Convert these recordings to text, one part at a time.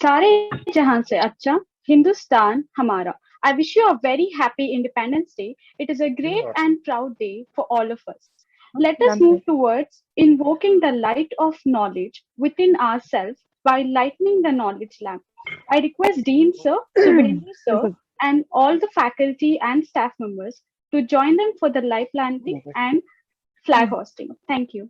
सारे जहां से अच्छा Hindustan hamara. I wish you a very happy Independence Day. It is a great and proud day for all of us. Let us move towards invoking the light of knowledge within ourselves by lighting the knowledge lamp. I request Dean Sir, Subhendu Sir, and all the faculty and staff members to join them for the light planting and flag hosting. Thank you.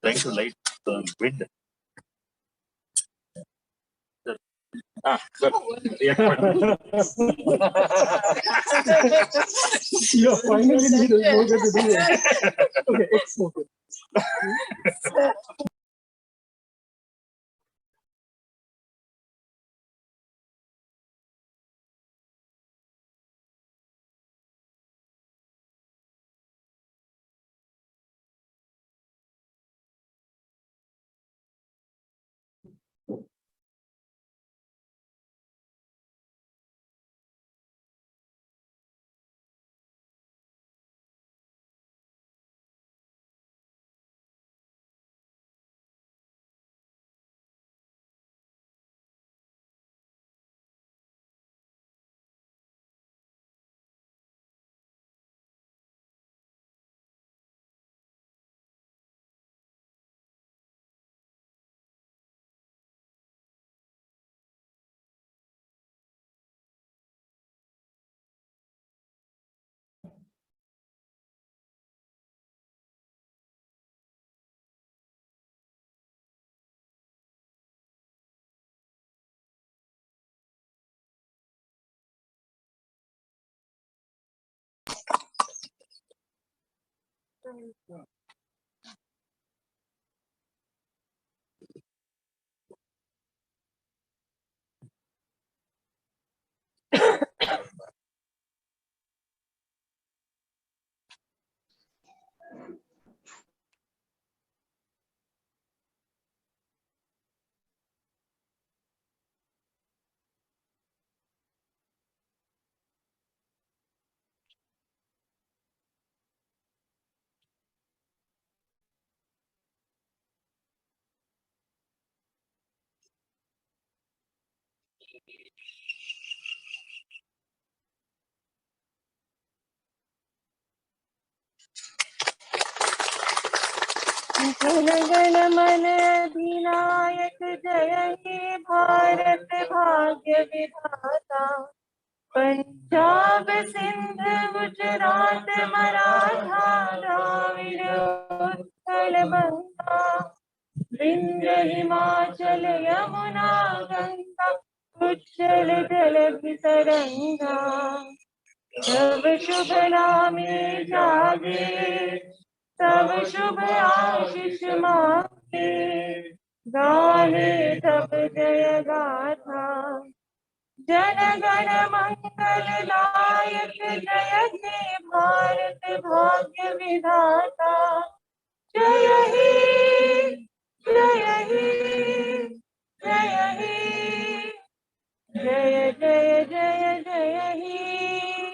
Trying to light the wind. Good. You're finally going to do it. Okay, it's okay. Jana Gana मन अधिनायक जय हे भारत भाग्य विधाता। पंजाब सिंध गुजरात मराठा द्राविड़ उत्कल बंगा। विंध्य हिमाचल यमुना गंगा उच्चल जलधि तरंगा। तब शुभ नामे जागे तब शुभ आशीष मांगे। गाहे तब जय गाथा जन गण मंगल दायक जय हे भारत भाग्य विधाता। जय हे जय हे जय हे जय जय जय जय हे।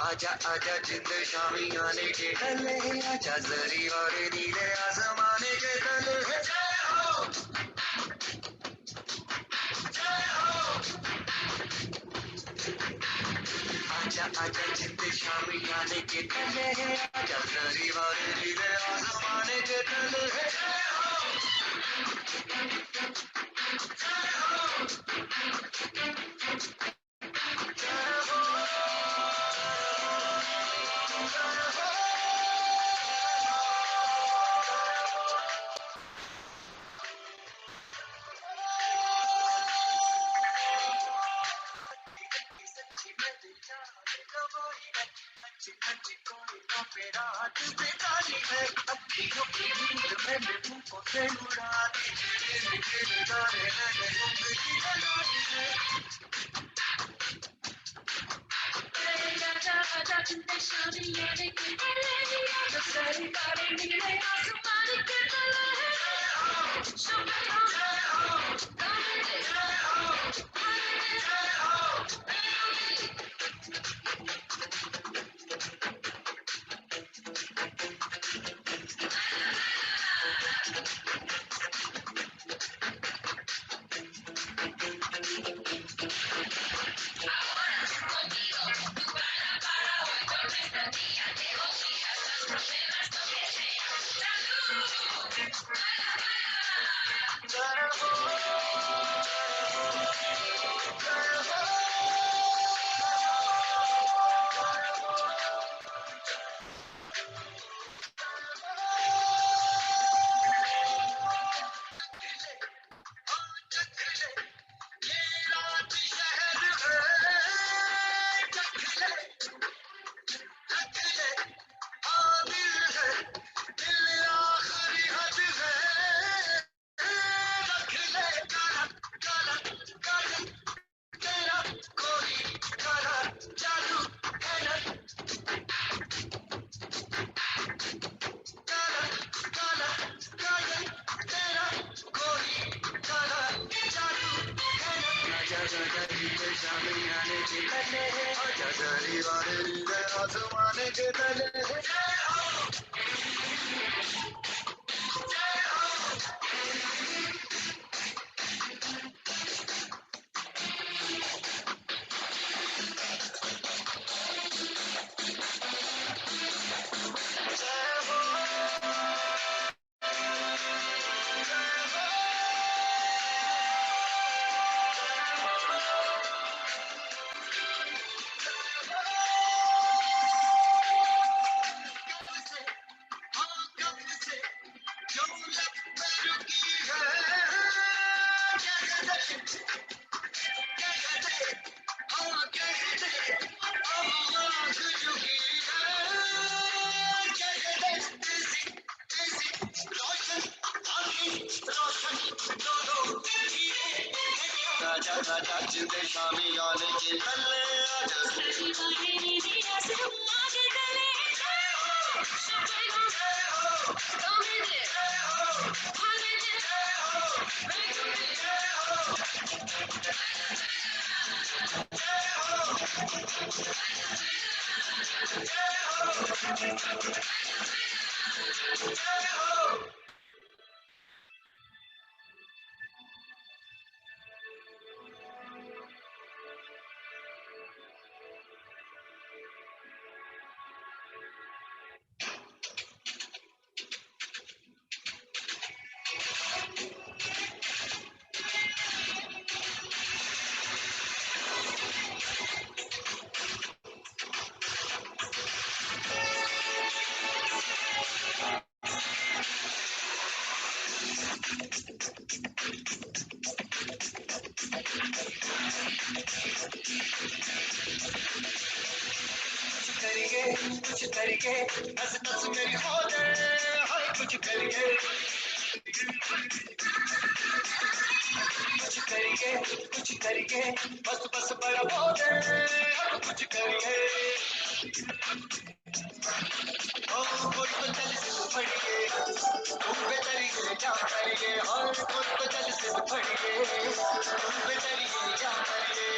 आजा आजा जिंद शामी आने के टले आजा जरी और नीले आसमाने के तले। जय हो जय हो आजा आजा जिंद शामी आने के टले आजा जरी और नीले आसमाने के तले। जय हो जय हो जय हो। शामियाने के तले आजा जरी वाले नीले आसमाने के तले जय हो जय हो जिंदे शामी आने के तले आजा कुछ करिए बस बस मेरी हो जाए हाय कुछ करिए बस बस बड़ा हो जाए कुछ करिए ओ कोई तो चल से पड़िए तुम बेतरिए क्या करिए और कोई तो चल से पड़िए तुम बेतरिए क्या करिए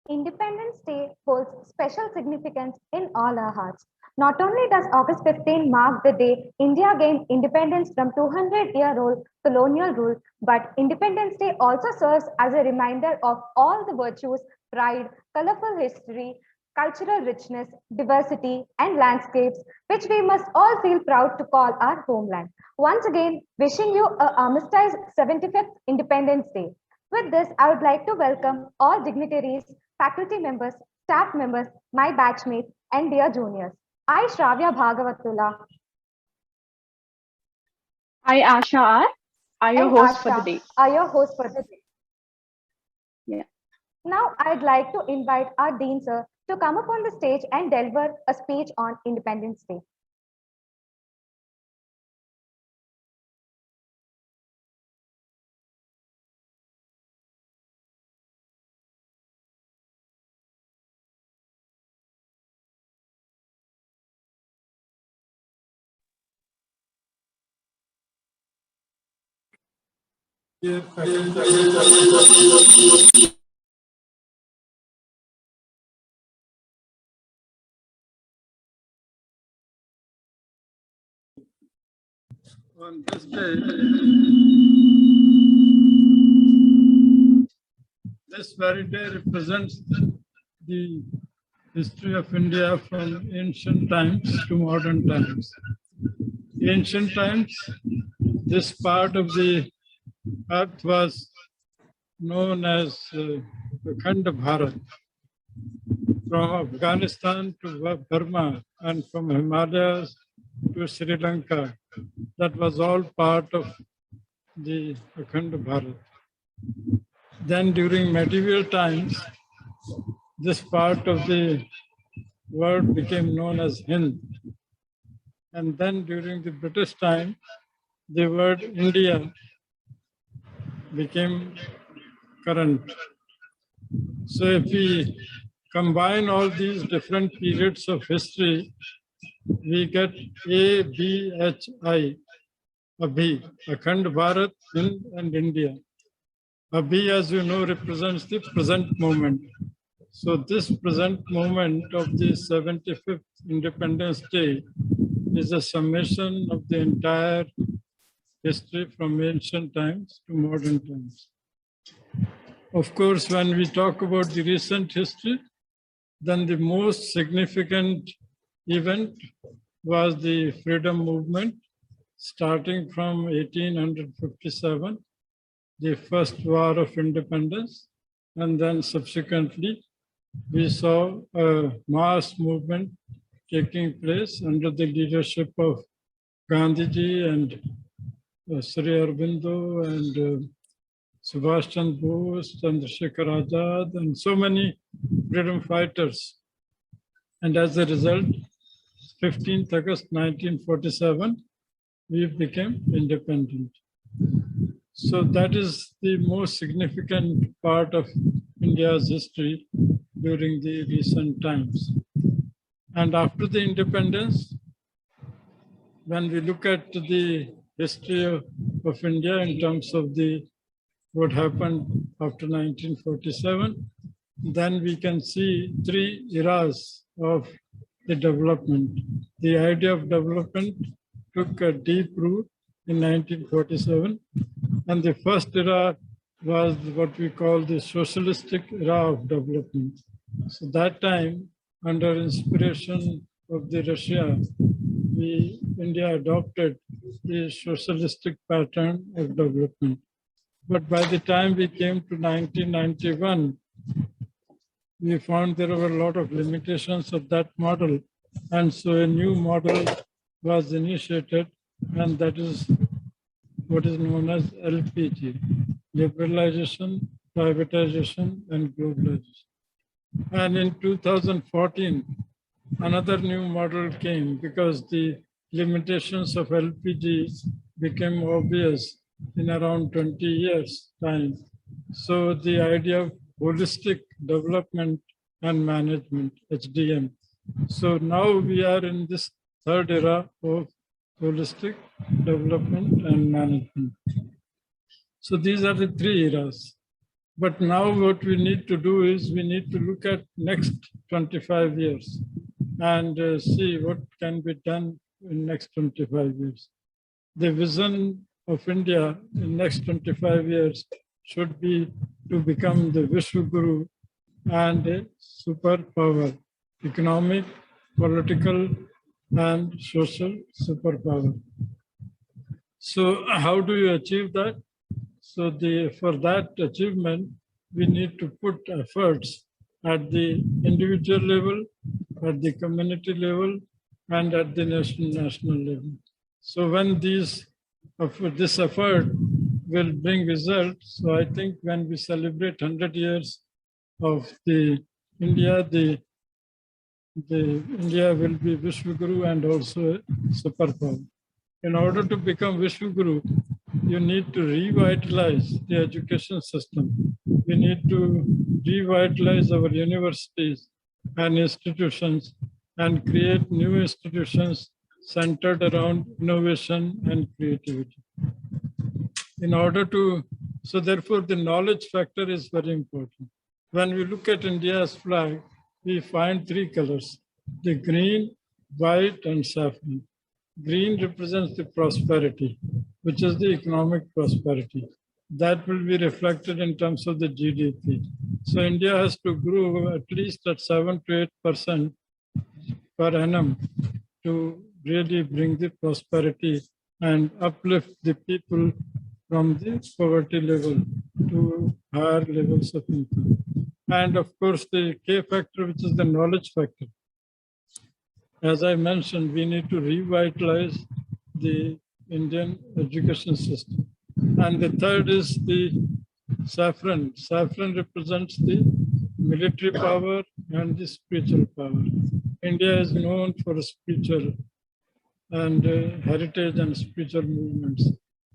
Independence Day holds special significance in all our hearts. Not only does August 15 mark the day India gained independence from 200-year-old colonial rule, but Independence Day also serves as a reminder of all the virtues, pride, colorful history, cultural richness, diversity, and landscapes which we must all feel proud to call our homeland. Once again, wishing you a armistice 75th Independence Day. With this, I would like to welcome all dignitaries, faculty members, staff members, my batchmates, and dear juniors. I, Shravya Bhagavatula, I, Asha R, are your and host for the Asha day. are your hosts for the day. Yeah. Now, I'd like to invite our Dean Sir to come up on the stage and deliver a speech on Independence Day. On this day, this very day represents the history of India from ancient times to modern times. Ancient times, this part of the earth was known as Akhand Bharat. From Afghanistan to Burma and from Himalayas to Sri Lanka, that was all part of the Akhand Bharat. Then during medieval times, this part of the world became known as Hind. And then during the British time, the word India became current. So if we combine all these different periods of history, we get ABHI, Abhi, Akhand Bharat, Hind and India. Abhi, as you know, represents the present moment. So this present moment of the 75th Independence Day is a summation of the entire history from ancient times to modern times. Of course, when we talk about the recent history, then the most significant event was the freedom movement, starting from 1857, the first war of independence, and then subsequently we saw a mass movement taking place under the leadership of Gandhiji and Sri Aurobindo and Subhash Chandra Bose, Chandrasekhar Azad, and so many freedom fighters. And as a result, 15th August 1947, we became independent. So that is the most significant part of India's history during the recent times. And after the independence, when we look at the history of India in terms of what happened after 1947, then we can see three eras of the development. The idea of development took a deep root in 1947, and the first era was what we call the socialistic era of development. So that time, under inspiration of the Russia, India adopted the socialistic pattern of development. But by the time we came to 1991, we found there were a lot of limitations of that model. And so a new model was initiated, and that is what is known as LPG, liberalization, privatization, and globalization. And in 2014, another new model came because the limitations of LPG became obvious in around 20 years' time. So the idea of holistic development and management, HDM. So now we are in this third era of holistic development and management. So these are the three eras. But now what we need to do is we need to look at next 25 years and see what can be done in next 25 years. The vision of India in next 25 years should be to become the Vishwaguru and a superpower, economic, political, and social superpower. So how do you achieve that? So for that achievement, we need to put efforts at the individual level, at the community level, and at the national level. So when this effort will bring results, so I think when we celebrate 100 years of the India, the India will be Vishwaguru and also superpower. In order to become Vishwaguru, you need to revitalize the education system. We need to revitalize our universities and institutions and create new institutions centered around innovation and creativity. In order to, so therefore the knowledge factor is very important. When we look at India's flag, we find three colors, the green, white, and saffron. Green represents the prosperity, which is the economic prosperity. That will be reflected in terms of the GDP. So India has to grow at least at 7 to 8% per annum to really bring the prosperity and uplift the people from the poverty level to higher levels of income. And of course, the K factor, which is the knowledge factor. As I mentioned, we need to revitalize the Indian education system. And the third is the saffron. Saffron represents the military power and the spiritual power. India is known for spiritual and heritage and spiritual movements.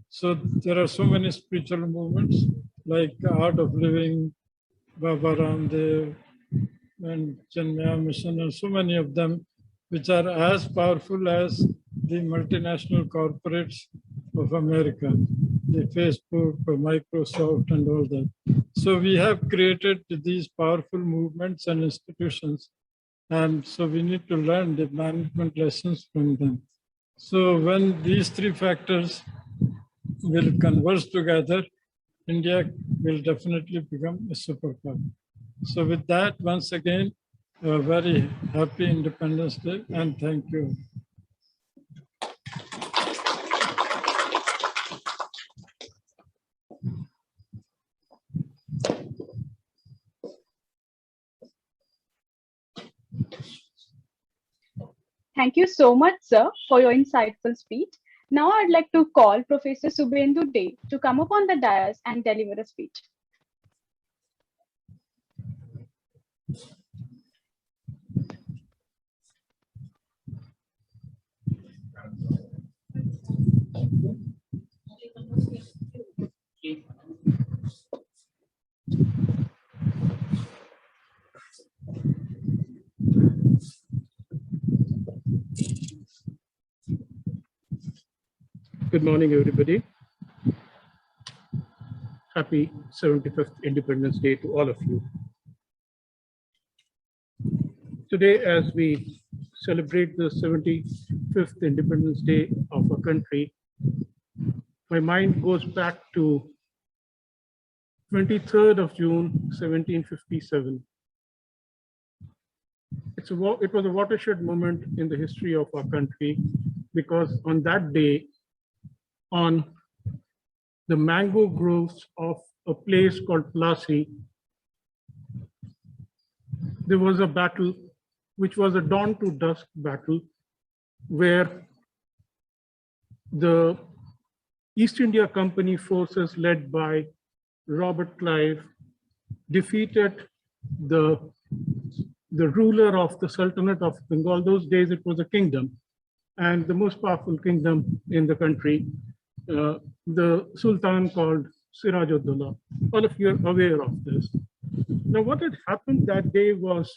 So there are so many spiritual movements like Art of Living, Baba Ramdev, and Chinmaya Mission, and so many of them, which are as powerful as the multinational corporates of America, the Facebook, Microsoft, and all that. So we have created these powerful movements and institutions, and so we need to learn the management lessons from them. So when these three factors will converge together, India will definitely become a superpower. So with that, once again, a very happy Independence Day, and thank you. Thank you so much, sir, for your insightful speech. Now I'd like to call Professor Subhendu Dey to come up on the dais and deliver a speech. Good morning, everybody. Happy 75th Independence Day to all of you. Today, as we celebrate the 75th Independence Day of our country, my mind goes back to 23rd of June, 1757. It was a watershed moment in the history of our country, because on that day, on the mango groves of a place called Plassey, there was a battle which was a dawn to dusk battle, where the East India Company forces led by Robert Clive defeated the ruler of the Sultanate of Bengal. Those days it was a kingdom, and the most powerful kingdom in the country, the Sultan called Siraj-ud-Dawla. All of you are aware of this. Now, what had happened that day was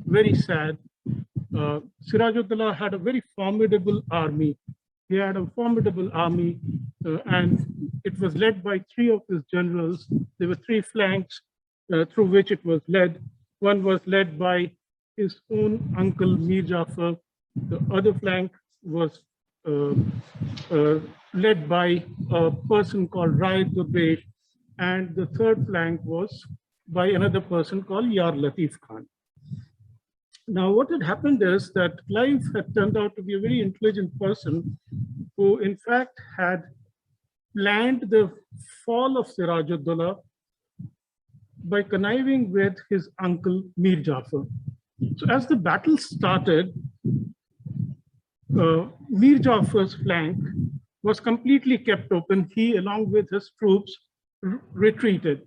very sad. Siraj-ud-Dawla had a very formidable army. He had a formidable army, and it was led by three of his generals. There were three flanks, through which it was led. One was led by his own uncle Mir Jafar. The other flank was led by a person called Rai Durbesh, and the third flank was by another person called Yar Latif Khan. Now, what had happened is that Clive had turned out to be a very intelligent person who, in fact, had planned the fall of Siraj-ud-Dawla by conniving with his uncle Mir Jafar. So as the battle started, Mir Jafar's flank was completely kept open. He, along with his troops, retreated.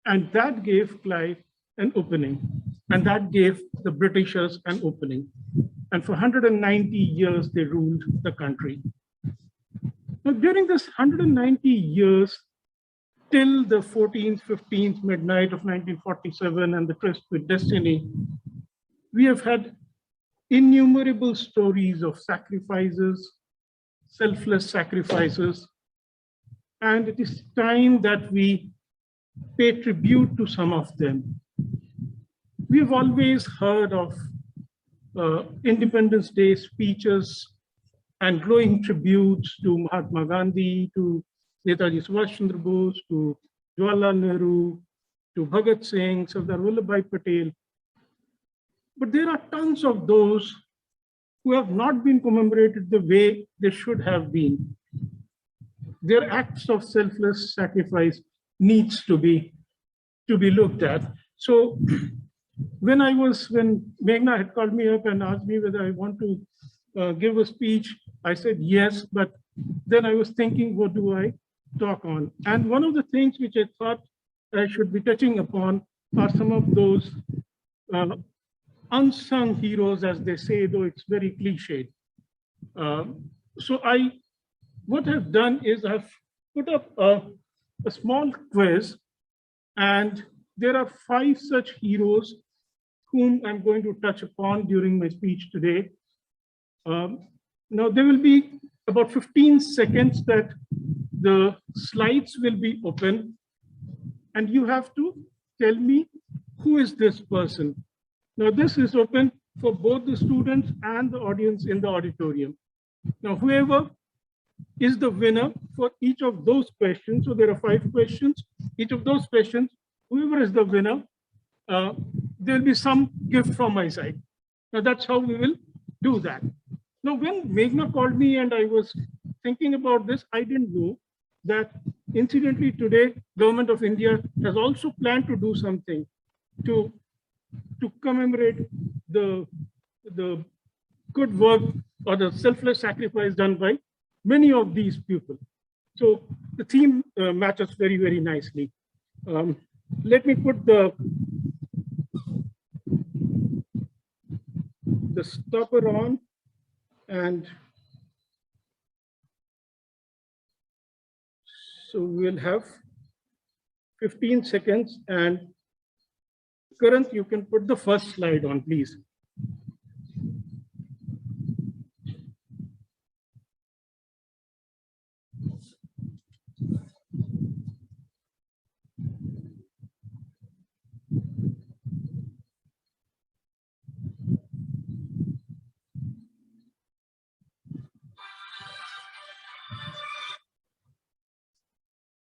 And that gave Clive an opening. And that gave the Britishers an opening. And for 190 years, they ruled the country. Now, during this 190 years, till the 14th, 15th midnight of 1947 and the tryst with destiny, we have had innumerable stories of sacrifices, selfless sacrifices. And it is time that we pay tribute to some of them. We've always heard of Independence Day speeches and glowing tributes to Mahatma Gandhi, to Netaji Subhash Chandra Bose, to Jawaharlal Nehru, to Bhagat Singh, Sardar Vallabhbhai Patel. But there are tons of those who have not been commemorated the way they should have been. Their acts of selfless sacrifice needs to be looked at. So when Meghna had called me up and asked me whether I want to give a speech, I said yes, but then I was thinking, what do I talk on? And one of the things which I thought I should be touching upon are some of those unsung heroes, as they say, though it's very cliched. So what I've done is I've put up a small quiz, and there are 5 such heroes whom I'm going to touch upon during my speech today. Now, there will be about 15 seconds that the slides will be open, and you have to tell me who is this person. Now, this is open for both the students and the audience in the auditorium. Now, whoever is the winner for each of those questions, so there are 5 questions, each of those questions, whoever is the winner, there'll be some gift from my side. Now, that's how we will do that. Now, when Meghna called me and I was thinking about this, I didn't know that incidentally today, Government of India has also planned to do something to commemorate the good work or the selfless sacrifice done by many of these people. So the theme matches very, very nicely. Let me put the stopper on, and so we'll have 15 seconds. And Karan, you can put the first slide on, please.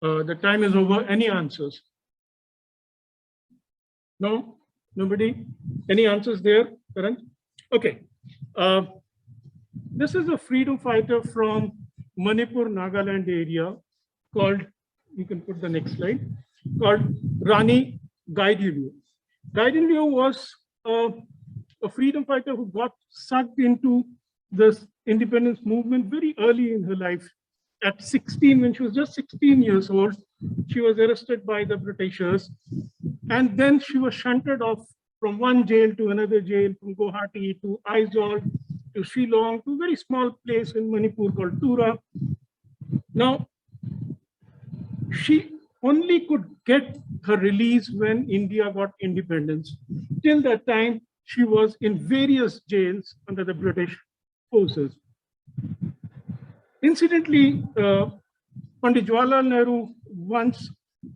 The time is over. Any answers? No? Nobody? Any answers there, Karan? Okay. This is a freedom fighter from Manipur, Nagaland area called, you can put the next slide, called Rani Gaidinliu. Gaidinliu was a freedom fighter who got sucked into this independence movement very early in her life. At 16, when she was just 16 years old, she was arrested by the Britishers. And then she was shunted off from one jail to another jail, from Guwahati to Aizawl to Shillong, to a very small place in Manipur called Tura. Now, she only could get her release when India got independence. Till that time, she was in various jails under the British forces. Incidentally, Pandit Jawaharlal Nehru once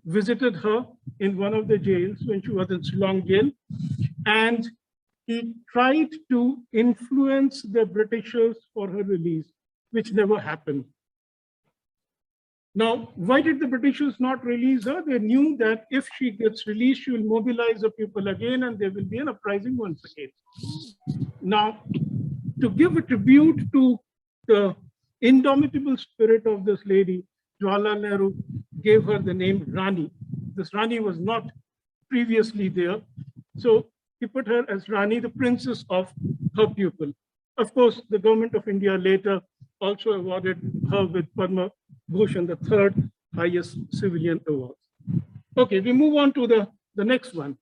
visited her in one of the jails when she was in Shillong jail, and he tried to influence the Britishers for her release, which never happened. Now, why did the Britishers not release her? They knew that if she gets released, she will mobilize the people again and there will be an uprising once again. Now, to give a tribute to the indomitable spirit of this lady, Jawaharlal Nehru gave her the name Rani. This Rani was not previously there. So he put her as Rani, the princess of her pupil. Of course, the government of India later also awarded her with Padma Bhushan, the third highest civilian award. Okay, we move on to the next one.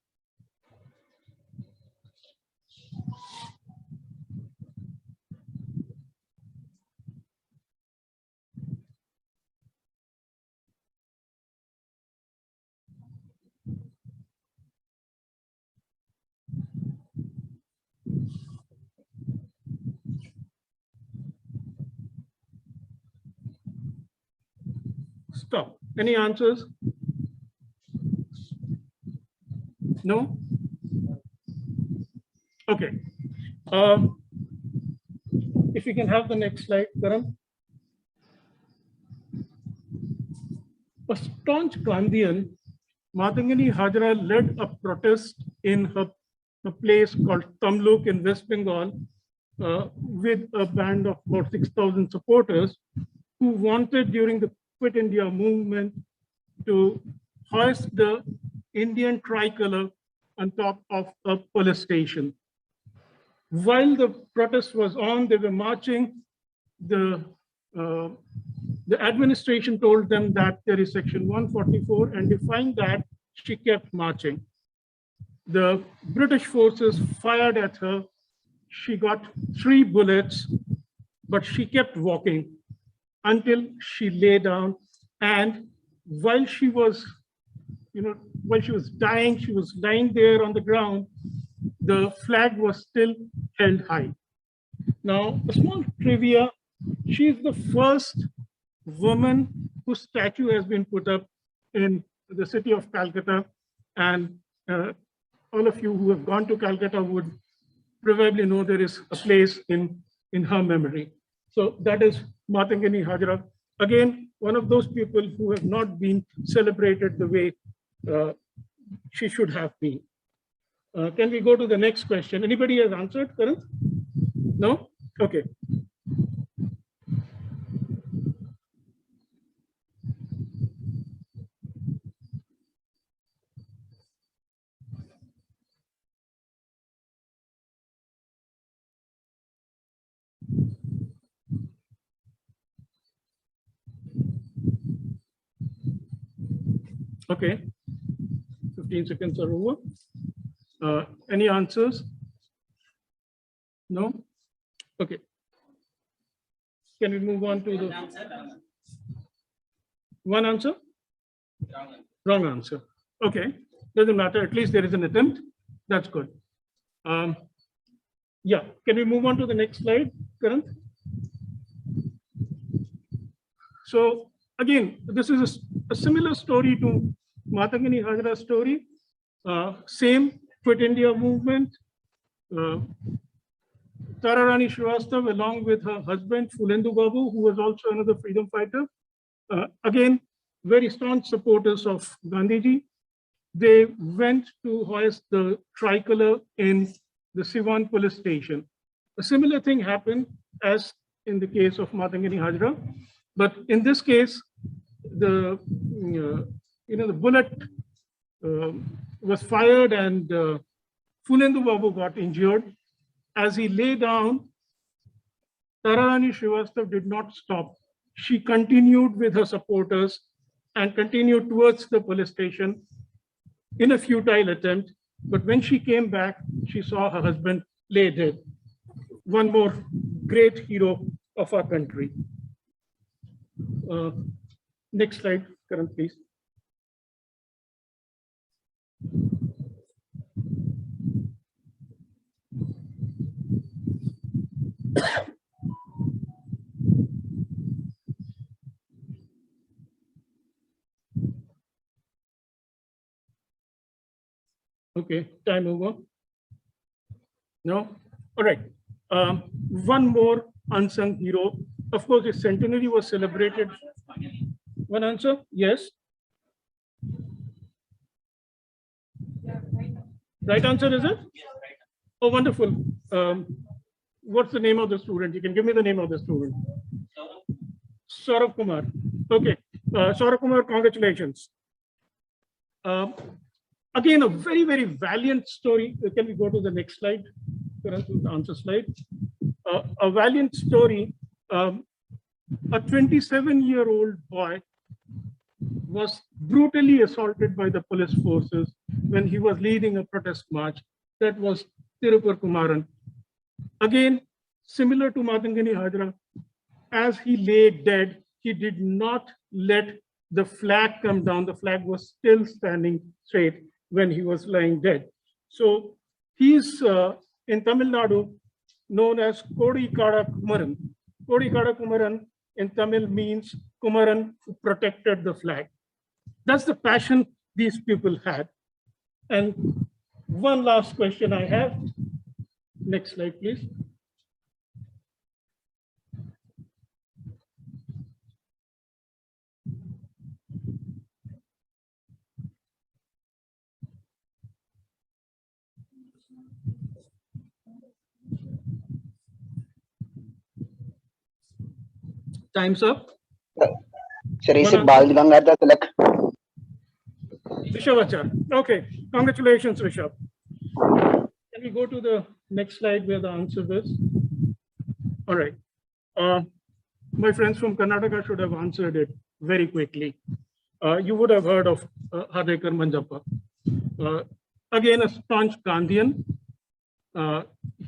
Stop. Any answers? No? Okay. If you can have the next slide, Karan. A staunch Gandhian, Matangini Hajra led a protest in a place called Tamluk in West Bengal with a band of about 6,000 supporters who wanted during the Quit India movement to hoist the Indian tricolor on top of a police station. While the protest was on, they were marching. The administration told them that there is section 144, and defying that, she kept marching. The British forces fired at her. She got 3 bullets, but she kept walking until she lay down. And while she was, while she was dying, she was lying there on the ground, the flag was still held high. Now, a small trivia, she is the first woman whose statue has been put up in the city of Calcutta. And all of you who have gone to Calcutta would probably know there is a place in her memory. So that is Matangini Hajra. Again, one of those people who have not been celebrated the way she should have been. Can we go to the next question? Anybody has answered, Karan? No? Okay. Okay, 15 seconds are over. Any answers? No? Okay. Can we move on to the one answer? Wrong answer. Okay, doesn't matter. At least there is an attempt. That's good. Yeah, can we move on to the next slide, Karan? So again, this is a similar story to Matangini Hajra's story. Same Quit India movement. Tararani Srivastava, along with her husband Phulendu Babu, who was also another freedom fighter, again, very staunch supporters of Gandhiji. They went to hoist the tricolor in the Siwan police station. A similar thing happened as in the case of Matangini Hajra, but in this case, the bullet was fired and Phulendu Babu got injured. As he lay down, Tararani Srivastava did not stop. She continued with her supporters and continued towards the police station in a futile attempt. But when she came back, she saw her husband lay dead. One more great hero of our country. Next slide, Karan, please. Okay, time over. No? All right. One more unsung hero. Of course, his centenary was celebrated. One answer? Yes. Right answer, is it? Oh, wonderful. What's the name of the student? You can give me the name of the student. Saurabh Kumar. Okay. Saurabh Kumar, congratulations. Again, a very, very valiant story. Can we go to the next slide? The answer slide. A valiant story. A 27-year-old boy was brutally assaulted by the police forces when he was leading a protest march. That was Tirupur Kumaran. Again, similar to Matangani Hajra, as he lay dead, he did not let the flag come down. The flag was still standing straight when he was lying dead. So he's in Tamil Nadu known as Kodikada Kumaran. Kodikada Kumaran in Tamil means Kumaran who protected the flag. That's the passion these people had. And one last question I have. Next slide, please. Time's up. Sir, is it Bal Gangadhar Tilak? Rishabh. Okay, congratulations, Rishabh. Can we go to the next slide where the answer is? All right. My friends from Karnataka should have answered it very quickly. You would have heard of Hadekar Manjappa. Again, a staunch Gandhian.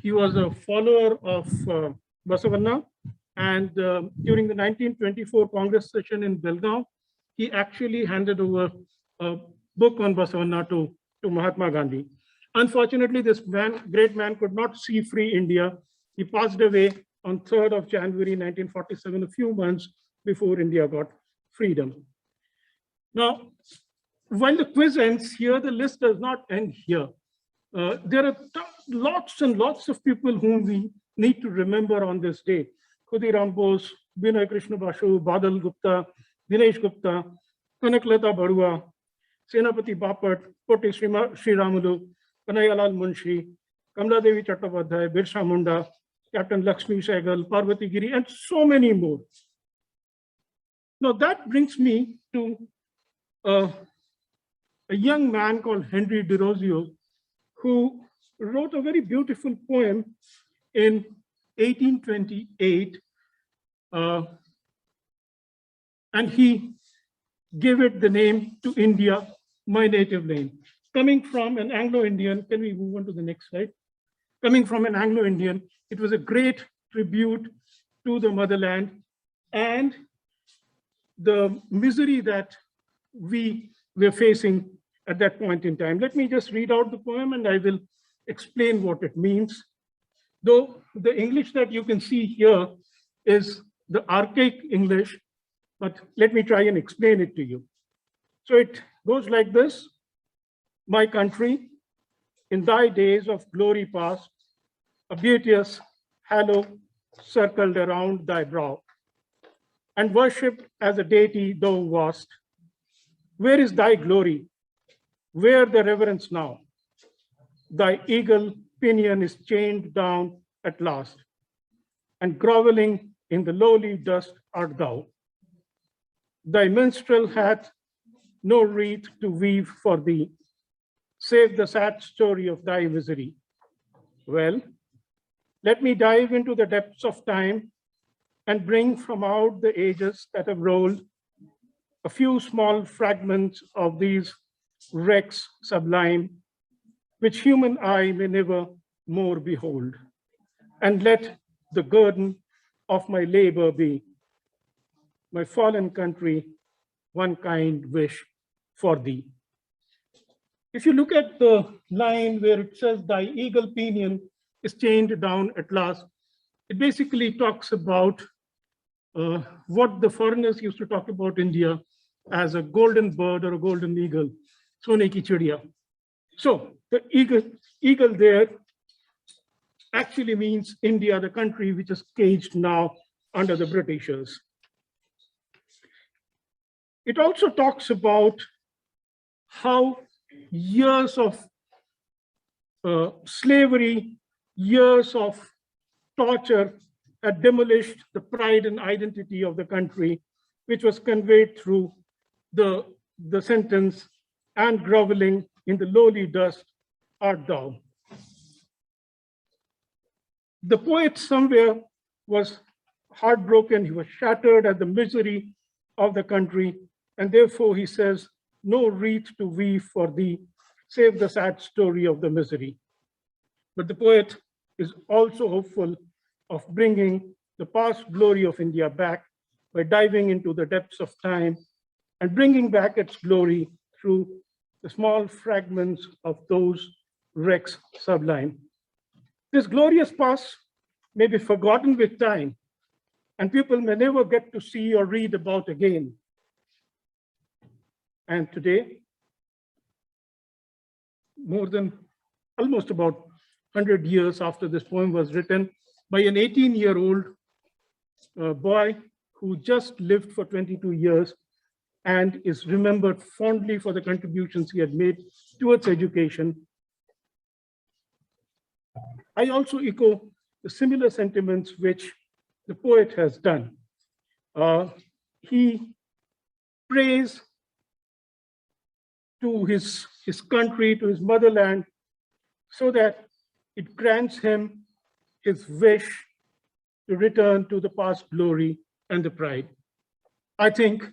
He was a follower of Basavanna. And during the 1924 Congress session in Belgaum, he actually handed over a book on Basavanna to Mahatma Gandhi. Unfortunately, this great man could not see free India. He passed away on 3rd of January, 1947, a few months before India got freedom. Now, while the quiz ends here, the list does not end here. There are lots and lots of people whom we need to remember on this day. Khudiram Bose, Binay Krishna Basu, Badal Gupta, Dinesh Gupta, Kanaklata Barua, Senapati Bapat, Poti Sriramulu, Kanayalal Munshi, Kamla Devi Chattopadhyay, Birsa Munda, Captain Lakshmi Sehgal, Parvati Giri, and so many more. Now that brings me to a young man called Henry Derozio, who wrote a very beautiful poem in 1828, and he gave it the name to India, my native name. Coming from an Anglo-Indian, can we move on to the next slide? Coming from an Anglo-Indian, it was a great tribute to the motherland and the misery that we were facing at that point in time. Let me just read out the poem and I will explain what it means. Though the English that you can see here is the archaic English, but let me try and explain it to you. So it goes like this. My country, in thy days of glory past, a beauteous halo circled around thy brow, and worshipped as a deity thou wast. Where is thy glory? Where the reverence now? Thy eagle pinion is chained down at last, and groveling in the lowly dust art thou. Thy minstrel hath no wreath to weave for thee, save the sad story of thy misery. Well, let me dive into the depths of time and bring from out the ages that have rolled a few small fragments of these wrecks sublime, which human eye may never more behold. And let the guerdon of my labor be, my fallen country, one kind wish for thee. If you look at the line where it says thy eagle pinion is chained down at last, it basically talks about what the foreigners used to talk about India as a golden bird or a golden eagle, Sone ki chidiya. So the eagle there actually means India, the country which is caged now under the Britishers. It also talks about how years of slavery, years of torture had demolished the pride and identity of the country, which was conveyed through the sentence, and groveling in the lowly dust art thou. The poet somewhere was heartbroken, he was shattered at the misery of the country, and therefore he says, no wreath to weave for thee, save the sad story of the misery. But the poet is also hopeful of bringing the past glory of India back by diving into the depths of time and bringing back its glory through the small fragments of those wrecks sublime. This glorious past may be forgotten with time, and people may never get to see or read about again. And today, more than almost about 100 years after this poem was written by an 18-year-old boy who just lived for 22 years and is remembered fondly for the contributions he had made towards education. I also echo the similar sentiments which the poet has done. He prays to his country, to his motherland, so that it grants him his wish to return to the past glory and the pride. I think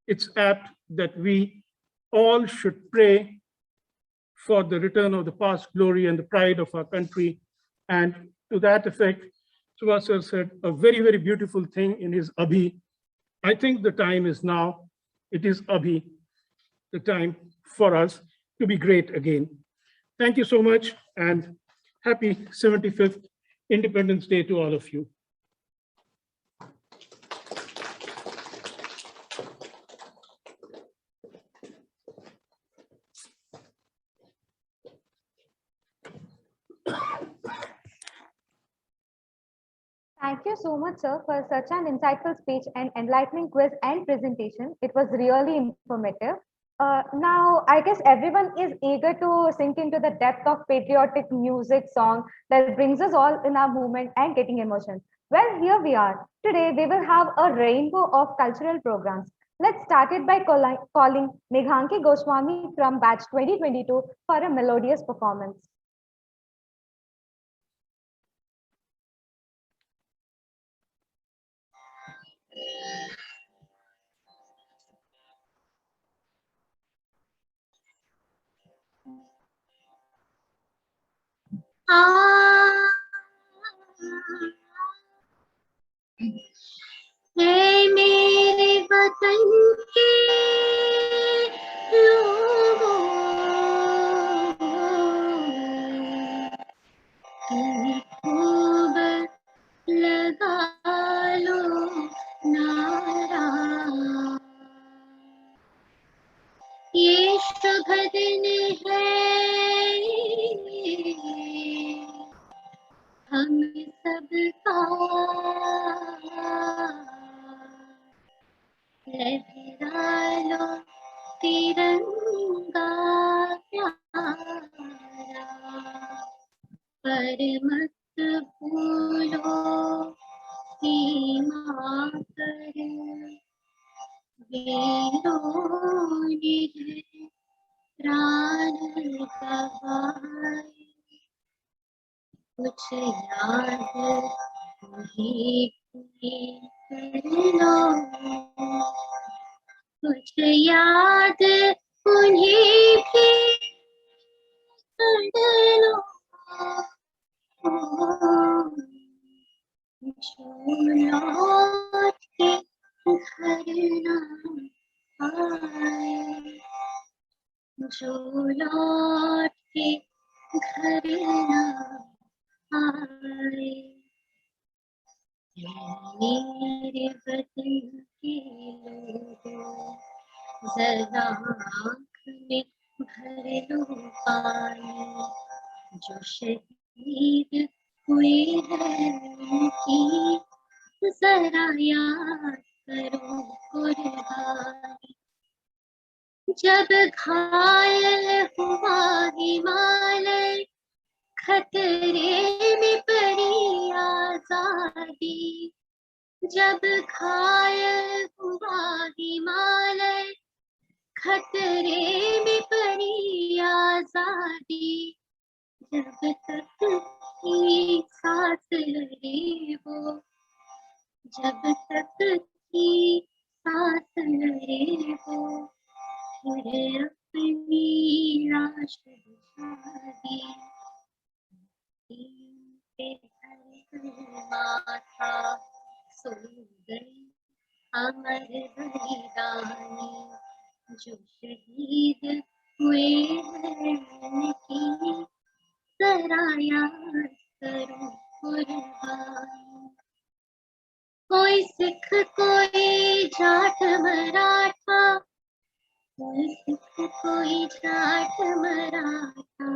it's apt that we all should pray for the return of the past glory and the pride of our country. And to that effect, Subhas said a very, very beautiful thing in his Abhi. I think the time is now. It is Abhi, the time for us to be great again. Thank you so much, and happy 75th Independence Day to all of you. Thank you so much, sir, for such an insightful speech and enlightening quiz and presentation. It was really informative. Now, I guess everyone is eager to sink into the depth of patriotic music song that brings us all in our movement and getting emotion. Well, here we are. Today, we will have a rainbow of cultural programs. Let's start it by calling Meghanki Goswami from batch 2022 for a melodious performance. है मेरे वतन के लोगों, तुम खूब लगा लो नारा, ये शुभ दिन है हम सबका, लहरा लो तिरंगा प्यारा, पर मत भूलो सीमा पर वीरों ने प्राण गवाए, कुछ याद उन्हें भी कर लो, कुछ याद उन्हें भी कर लो, जो लौट के घर ना आए, जो लौट के घर ना आए, मेरे वतन के लोगों, जरा आँख में भर भर लो पानी, जो शहीद हुए हैं उनकी जरा याद करो कुर्बानी। जब घायल हुआ हिमालय, खतरे में पड़ी आजादी। जब घायल हुआ हिमालय, खतरे में पड़ी आजादी। जब तक थी सांस लड़े वो, जब तक थी सांस लड़े वो, फिर अपनी लाश बिछा दी। पे माथा सो गई अमर बलिदानी, जो शहीद हुए हैं उनकी जरा याद करो कुर्बानी। कोई सिख कोई जाट मराठा, कोई सिख कोई जाट मराठा,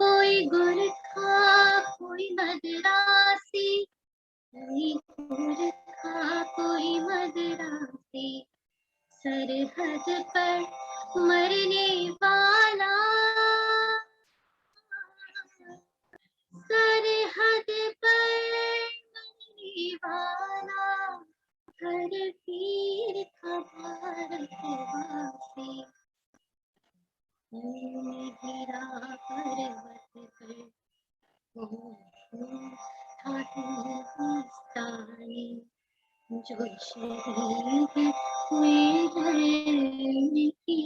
कोई गुरखा कोई मद्रासी, कोई गुरखा कोई मद्रासी। सरहद पर मरने वाला, सरहद पर मरने वाला, हर वीर था भारतवासी। गिरा पर्वत पर वो था हिंदुस्तानी, जो शहीद हुए हैं उनकी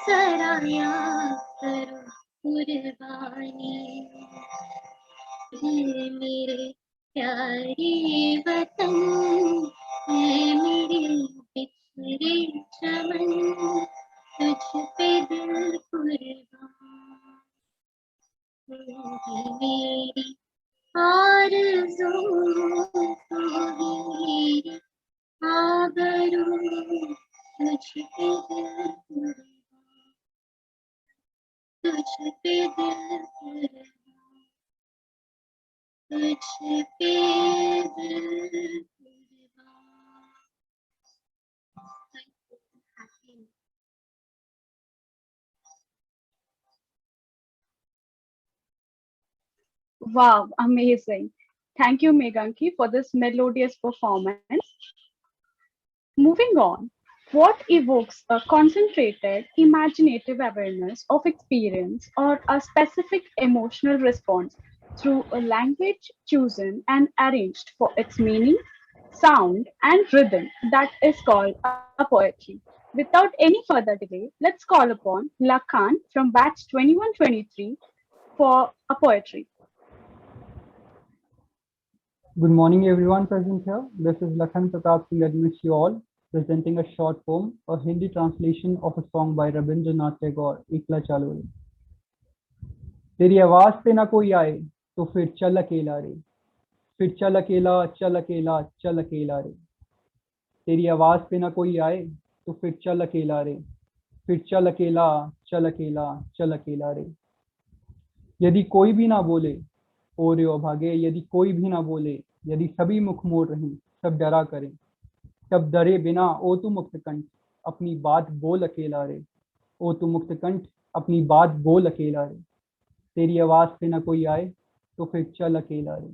जरा याद करो कुर्बानी। मेरे प्यारे वतन, है मेरे बिछड़े चमन, तुझ पे दिल कुर्बान। मेरी आरज़ू तू ही मेरी आबरू, तुझ पे दिल कुर्बान, तुझ पे दिल कुर्बान, तुझ पे दिल कुर्बान। Wow, amazing. Thank you, Meganki, for this melodious performance. Moving on, what evokes a concentrated, imaginative awareness of experience or a specific emotional response through a language chosen and arranged for its meaning, sound, and rhythm that is called a poetry? Without any further delay, let's call upon Lakan from batch 2123 for a poetry. Good morning, everyone present here. This is Lakhan Pratap Singh admits you all, presenting a short poem, a Hindi translation of a song by Rabindranath Tagore, Ikla Chalo Re. तेरी आवाज पे ना कोई आए तो फिर चल अकेला रे, फिर चल अकेला चल अकेला चल अकेला रे। तेरी आवाज पे ना कोई आए तो फिर चल अकेला रे, फिर चल अकेला चल अकेला चल अकेला रे। यदि कोई भी ना बोले ओ रे ओ भागे, यदि कोई भी ना बोले, यदि सभी मुख मोड़ रहें, सब डरा करें, तब डरे बिना ओ तू मुक्त कंठ अपनी बात बोल अकेला रे, ओ तू मुक्त कंठ अपनी बात बोल अकेला रे। तेरी आवाज पे ना कोई आए तो फिर चल अकेला रे।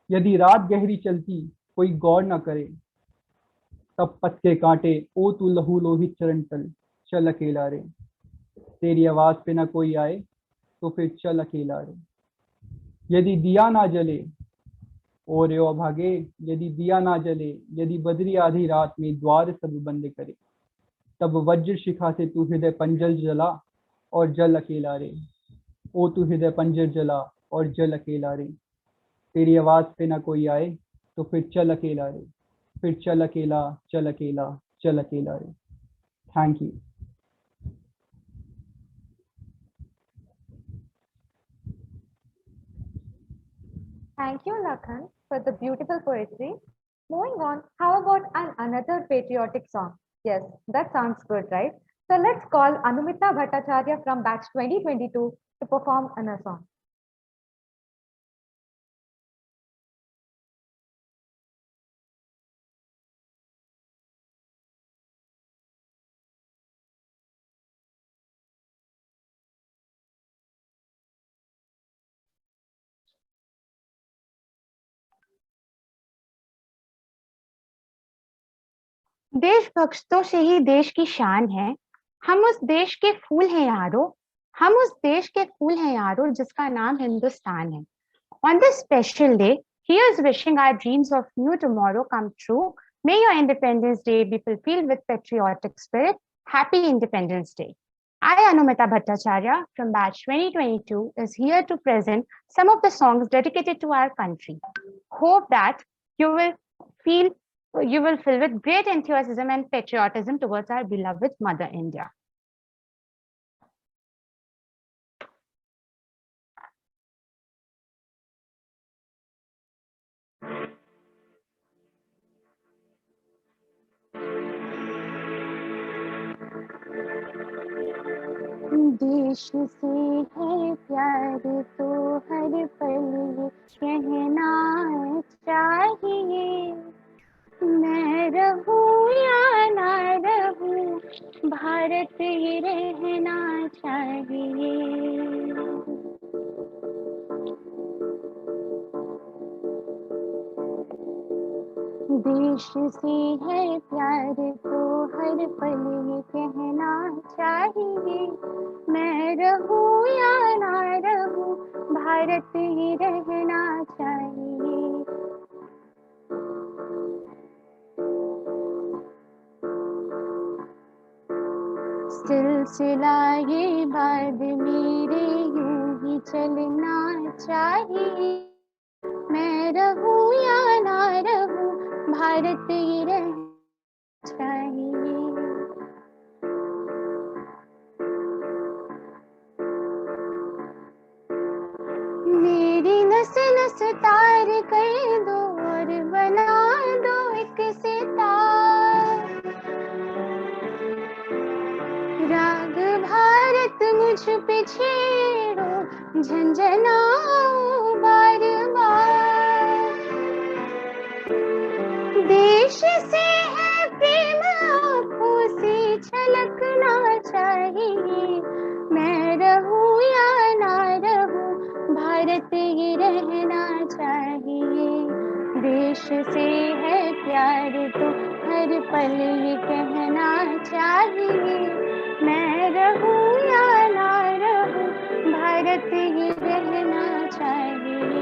यदि रात गहरी चलती कोई गौर ना करे, तब पत्ते कांटे ओ तू लहू लोहित चरण तल चल अकेला रे। तेरी आवाज पे ना कोई आए तो फिर चल अकेला रे। यदि दिया ना जले ओ रे ओ भागे, यदि दिया ना जले, यदि बदरी आधी रात में द्वार सब बंद करे, तब वज्र शिखा से तू हृदय पंजल जला और जल अकेला रे, ओ तू हृदय पंजर जला और जल अकेला रे। तेरी आवाज पे ना कोई आए तो फिर चल अकेला रे, फिर चल अकेला चल अकेला चल अकेला रे। Thank you. Thank you, Lakhan, for the beautiful poetry. Moving on, how about another patriotic song? Yes, that sounds good, right? So let's call Anumita Bhattacharya from batch 2022 to perform a song. देशभक्तों से ही देश की शान है, हम उस देश के फूल हैं यारो, हम उस देश के फूल हैं यारो जिसका नाम हिंदुस्तान है. On this special day, here's wishing our dreams of new tomorrow come true. May your Independence Day be fulfilled with patriotic spirit. Happy Independence Day. I, Anumita Bhattacharya from batch 2022 is here to present some of the songs dedicated to our country. Hope that you will fill with great enthusiasm and patriotism towards our beloved Mother India. देश से है प्यार तो हर पल कहना चाहिए, मैं रहूं या ना रहूं भारत ही रहना चाहिए. देश से है प्यार तो हर पल ये कहना चाहिए, मैं रहूं या ना रहूं भारत ही रहना चाहिए. सिलसिला ये बाद मेरे यूं ही चलना चाहिए, मैं रहूं या ना रहूं भारत ही रहना चाहिए. मेरी नस नस तार कर दो और बना दो एक सितार, राग भारत मुझ पे छेड़ो झंझनाओ बार बार. देश से है प्रेम आँखों से छलकना चाहिए, मैं रहूं या ना रहूं भारत ही रहना चाहिए. देश से है प्यार तो हर पल ये कहना चाहिए, मैं रहूं या ना रहूं भारत ही रहना चाहिए.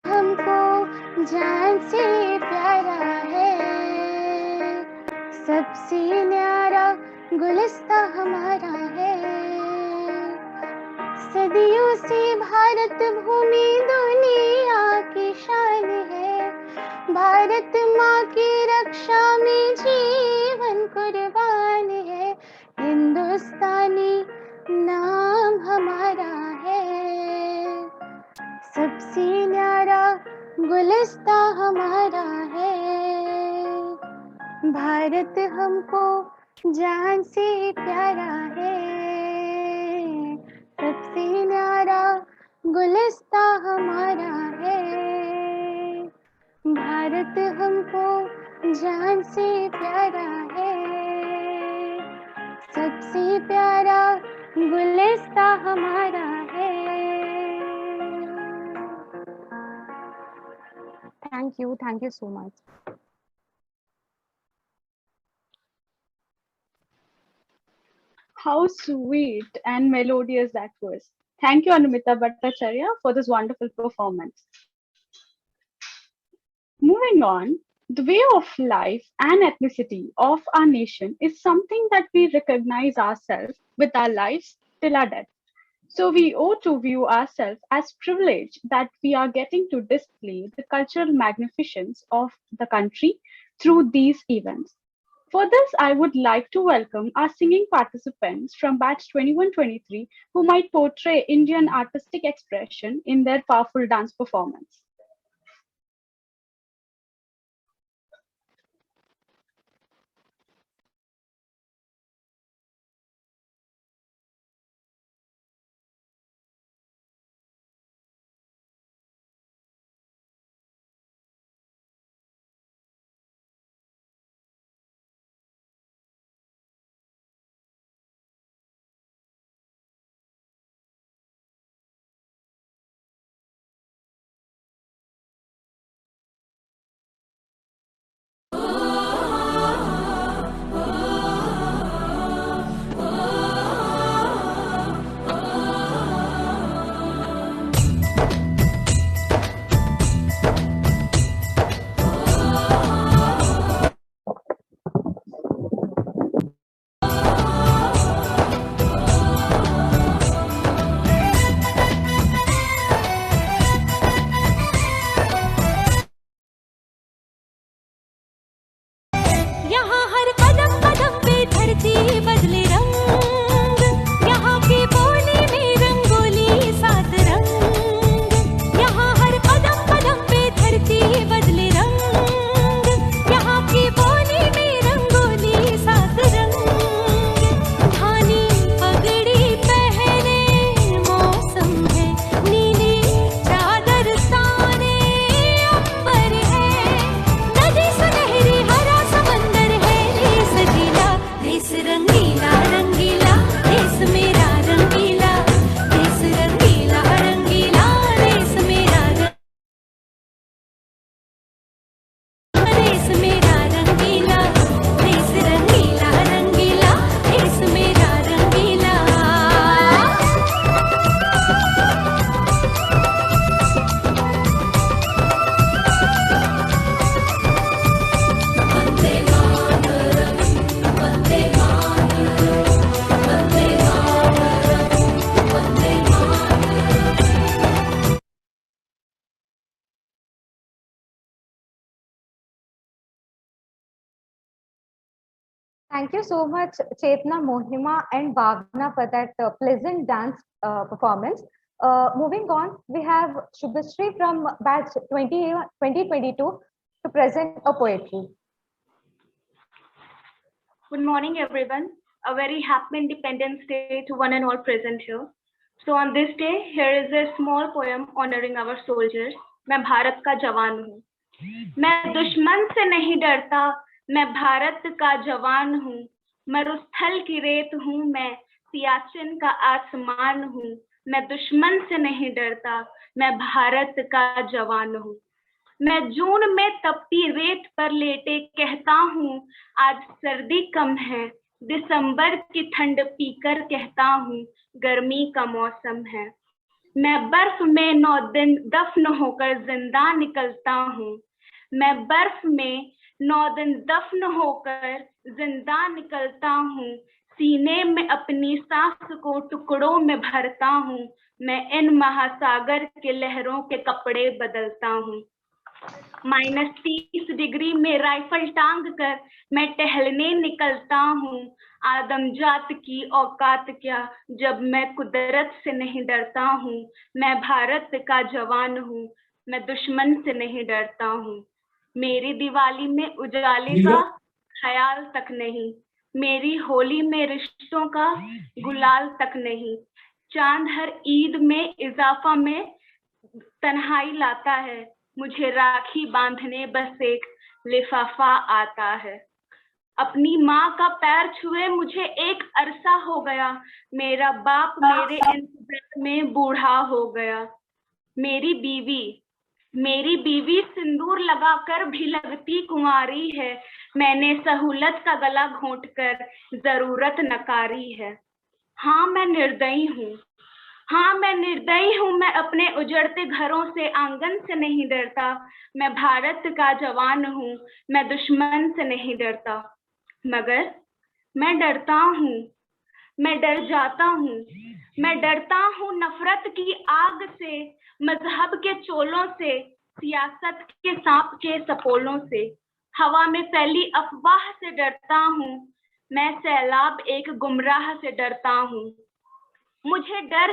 हमको जान से प्यारा है, सबसे न्यारा गुलिस्ता हमारा है. सदियों से भारत भूमि दुनिया की शान है, भारत माँ की रक्षा में जीवन कुर्बान है. हिंदुस्तानी नाम हमारा है, सबसे न्यारा गुलिस्ता हमारा है. भारत हमको जान से प्यारा है, सबसे न्यारा गुलिस्ता हमारा है. भारत हमको जान से प्यारा है, सबसे प्यारा गुलिस्ता हमारा है. Thank you so much. How sweet and melodious that was. Thank you, Anumita Bhattacharya, for this wonderful performance. Moving on, the way of life and ethnicity of our nation is something that we recognize ourselves with our lives till our death. So we owe to view ourselves as privileged that we are getting to display the cultural magnificence of the country through these events. For this, I would like to welcome our singing participants from batch 21-23 who might portray Indian artistic expression in their powerful dance performance. Thank you so much, Chetna, Mohima, and Bhavna for that pleasant dance performance. Moving on, we have Shubhashree from batch 2022 to present a poetry. Good morning, everyone. A very happy Independence Day to one and all present here. So on this day, here is a small poem honoring our soldiers. मैं भारत का जवान हूँ, मैं दुश्मन से नहीं डरता, मैं भारत का जवान हूँ, मरुस्थल की रेत हूँ, मैं सियाचिन का आसमान हूँ, मैं दुश्मन से नहीं डरता, मैं भारत का जवान हूँ। मैं जून में तपती रेत पर लेटे कहता हूँ आज सर्दी कम है, दिसंबर की ठंड पीकर कहता हूँ गर्मी का मौसम है। मैं बर्फ में 9 दिन दफन होकर जिंदा निकलता हूँ, मैं बर्फ में 9 दिन दफन होकर जिंदा निकलता हूँ, सीने में अपनी सांस को टुकड़ों में भरता हूँ, मैं इन महासागर के लहरों के कपड़े बदलता हूँ। -30 डिग्री में राइफल टांग कर मैं टहलने निकलता हूँ, आदमजात की औकात क्या जब मैं कुदरत से नहीं डरता हूँ, मैं भारत का जवान हूँ, मैं दुश्मन से नहीं डरता हूँ। मेरी दिवाली में उजाले का ख्याल तक नहीं, मेरी होली में रिश्तों का गुलाल तक नहीं, चांद हर ईद में इजाफा में तन्हाई लाता है, मुझे राखी बांधने बस एक लिफाफा आता है। अपनी माँ का पैर छुए मुझे एक अरसा हो गया, मेरा बाप मेरे इंतजार में बूढ़ा हो गया। मेरी बीवी सिंदूर लगाकर भी लगती कुंवारी है, मैंने सहूलत का गला घोंट कर जरूरत नकारी है। हाँ मैं निर्दयी हूँ, मैं अपने उजड़ते घरों से आंगन से नहीं डरता, मैं भारत का जवान हूँ, मैं दुश्मन से नहीं डरता। मगर मैं डरता हूँ, मैं डर जाता हूँ, मैं डरता हूँ नफरत की आग से, मजहब के चोलों से, सियासत के सांप के सपोलों से। हवा में फैली अफवाह से डरता हूँ, मैं सैलाब एक गुमराह से डरता हूँ। मुझे डर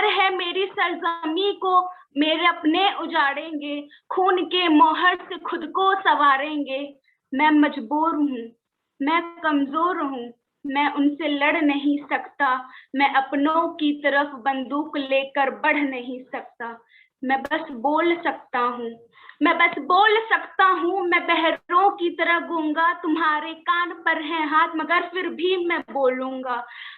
है मेरी सरजमी को मेरे अपने उजाड़ेंगे, खून के मोहर से खुद को संवारेंगे। मैं मजबूर हूँ, मैं कमजोर हूँ, मैं उनसे लड़ नहीं सकता, मैं अपनों की तरफ बंदूक लेकर बढ़ नहीं सकता। मैं बस बोल सकता हूँ, मैं बहरों की तरह गूंगा, तुम्हारे कान पर हैं हाथ मगर फिर भी मैं बोलूंगा।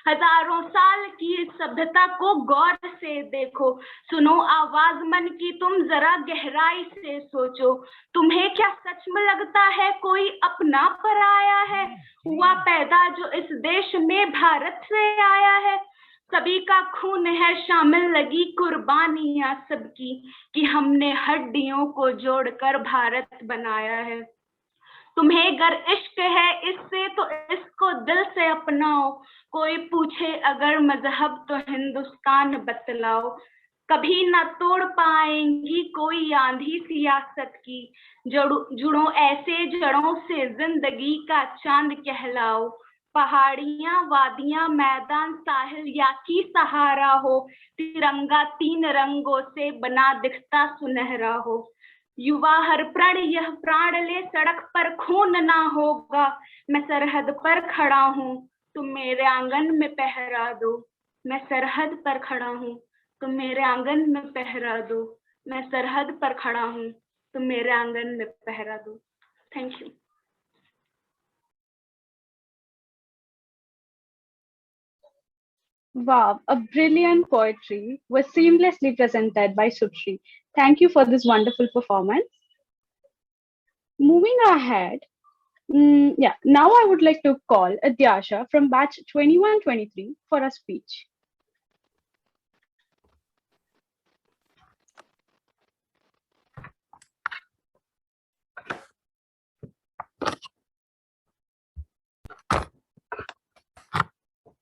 हजारों साल की सभ्यता को गौर से देखो, सुनो आवाज मन की, तुम जरा गहराई से सोचो। तुम्हें क्या सच में लगता है कोई अपना पराया है, हुआ पैदा जो इस देश में भारत से आया है? सभी का खून है शामिल, लगी कुर्बानियां सबकी, कि हमने हड्डियों को जोड़कर भारत बनाया है। तुम्हें अगर इश्क है इससे तो इसको दिल से अपनाओ, कोई पूछे अगर मजहब तो हिंदुस्तान बतलाओ। कभी ना तोड़ पाएंगी कोई आंधी सियासत की, जुड़ो ऐसे जड़ों से जिंदगी का चांद कहलाओ। पहाड़ियां वादियां मैदान साहिल या की सहारा हो, तिरंगा 3 रंगों से बना दिखता सुनहरा हो। युवा हर प्रण यह प्राण ले, सड़क पर खून ना होगा, मैं सरहद पर खड़ा हूँ, तुम मेरे आंगन में पहरा दो। मैं सरहद पर खड़ा हूँ, तुम मेरे आंगन में पहरा दो। मैं सरहद पर खड़ा हूँ, तुम मेरे आंगन में पहरा दो। Thank you. Wow, a brilliant poetry was seamlessly presented by Sutri. Thank you for this wonderful performance. Moving ahead, now I would like to call Adyasha from batch 21-23 for a speech.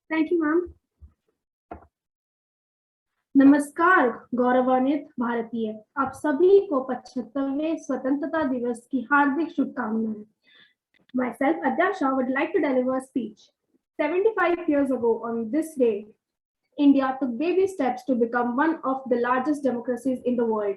Thank you, ma'am. नमस्कार गौरवान्वित भारतीय, आप सभी को 75वें स्वतंत्रता दिवस की हार्दिक शुभकामनाएं। Myself, Adyasha, would like to deliver a speech. 75 years ago on this day, India took baby steps to become one of the largest democracies in the world,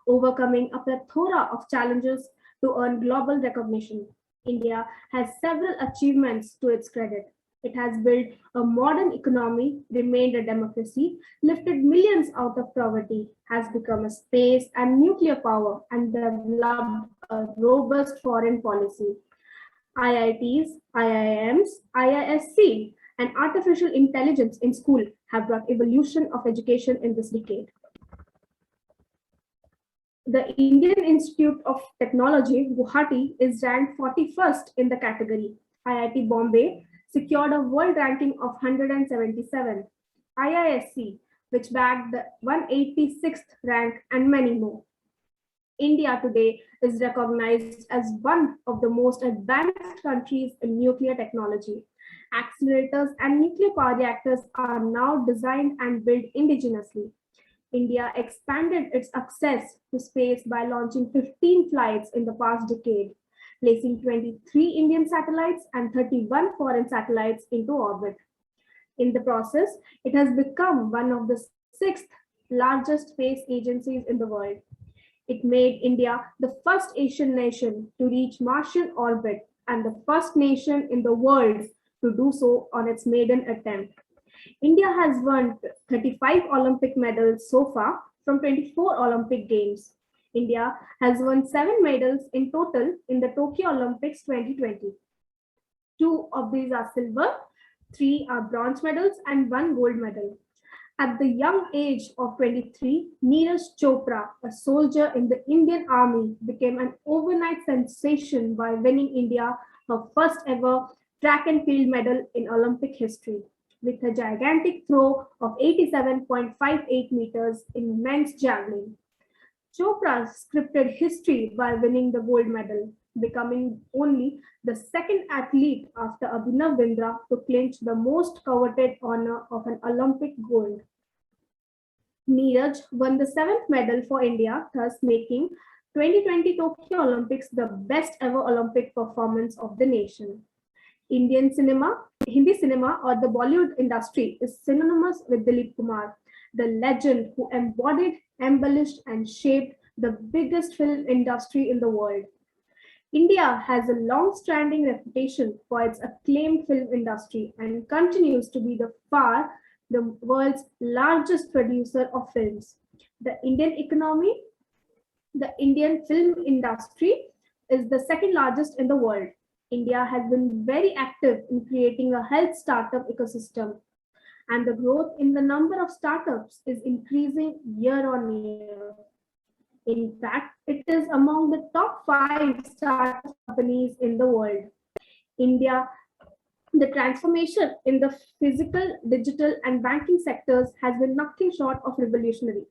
overcoming a plethora of challenges to earn global recognition. India has several achievements to its credit. It has built a modern economy, remained a democracy, lifted millions out of poverty, has become a space and nuclear power, and developed a robust foreign policy. IITs, IIMs, IISc, and artificial intelligence in school have brought evolution of education in this decade. The Indian Institute of Technology, Guwahati, is ranked 41st in the category. IIT Bombay secured a world ranking of 177. IISc, which bagged the 186th rank, and many more. India today is recognized as one of the most advanced countries in nuclear technology. Accelerators and nuclear power reactors are now designed and built indigenously. India expanded its access to space by launching 15 flights in the past decade, placing 23 Indian satellites and 31 foreign satellites into orbit. In the process, it has become one of the 6th largest space agencies in the world. It made India the first Asian nation to reach Martian orbit and the first nation in the world to do so on its maiden attempt. India has won 35 Olympic medals so far from 24 Olympic Games. India has won 7 medals in total in the Tokyo Olympics 2020. 2 of these are silver, 3 are bronze medals, and 1 gold medal. At the young age of 23, Neeraj Chopra, a soldier in the Indian Army, became an overnight sensation by winning India her first ever track and field medal in Olympic history, with a gigantic throw of 87.58 meters in men's javelin. Chopra scripted history by winning the gold medal, becoming only the second athlete after Abhinav Bindra to clinch the most coveted honor of an Olympic gold. Neeraj won the 7th medal for India, thus making 2020 Tokyo Olympics, the best ever Olympic performance of the nation. Indian cinema, Hindi cinema, or the Bollywood industry is synonymous with Dilip Kumar, the legend who embodied, embellished, and shaped the biggest film industry in the world. India has a long-standing reputation for its acclaimed film industry and continues to be the world's largest producer of films. The Indian economy, the Indian film industry is the second largest in the world. India has been very active in creating a health startup ecosystem, and the growth in the number of startups is increasing year on year. In fact, it is among the top 5 startup companies in the world. India, the transformation in the physical, digital, and banking sectors has been nothing short of revolutionary.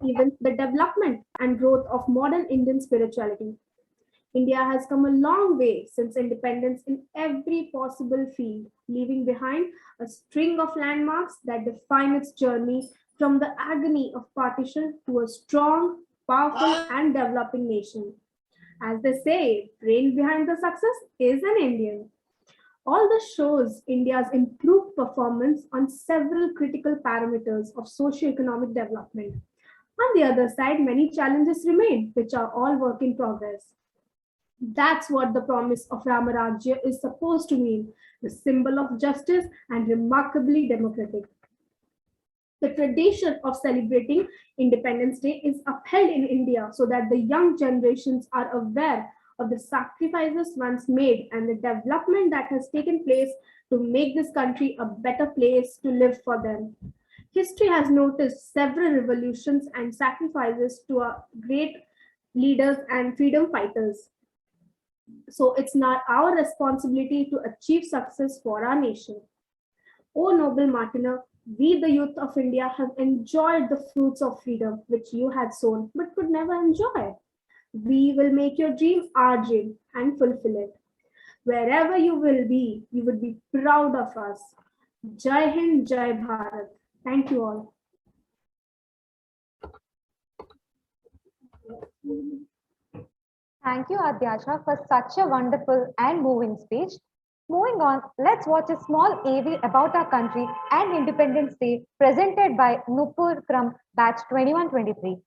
Even the development and growth of modern Indian spirituality. India has come a long way since independence in every possible field, leaving behind a string of landmarks that define its journey from the agony of partition to a strong, powerful, and developing nation. As they say, brain behind the success is an Indian. All this shows India's improved performance on several critical parameters of socio-economic development. On the other side, many challenges remain, which are all work in progress. That's what the promise of Ramarajya is supposed to mean, the symbol of justice and remarkably democratic. The tradition of celebrating Independence Day is upheld in India so that the young generations are aware of the sacrifices once made and the development that has taken place to make this country a better place to live for them. History has noticed several revolutions and sacrifices to our great leaders and freedom fighters. So it's not our responsibility to achieve success for our nation. O noble martyr, we the youth of India have enjoyed the fruits of freedom which you had sown but could never enjoy. We will make your dream our dream and fulfill it. Wherever you will be, you would be proud of us. Jai Hind, Jai Bharat. Thank you all. Thank you, Adyasha, for such a wonderful and moving speech. Moving on, let's watch a small AV about our country and Independence Day presented by Nupur from batch 2123.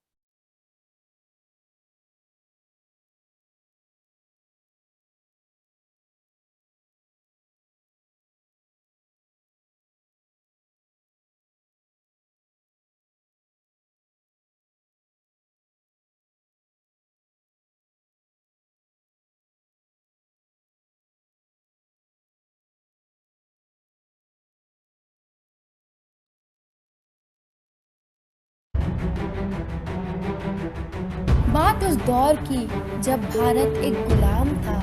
बात उस दौर की जब भारत एक गुलाम था,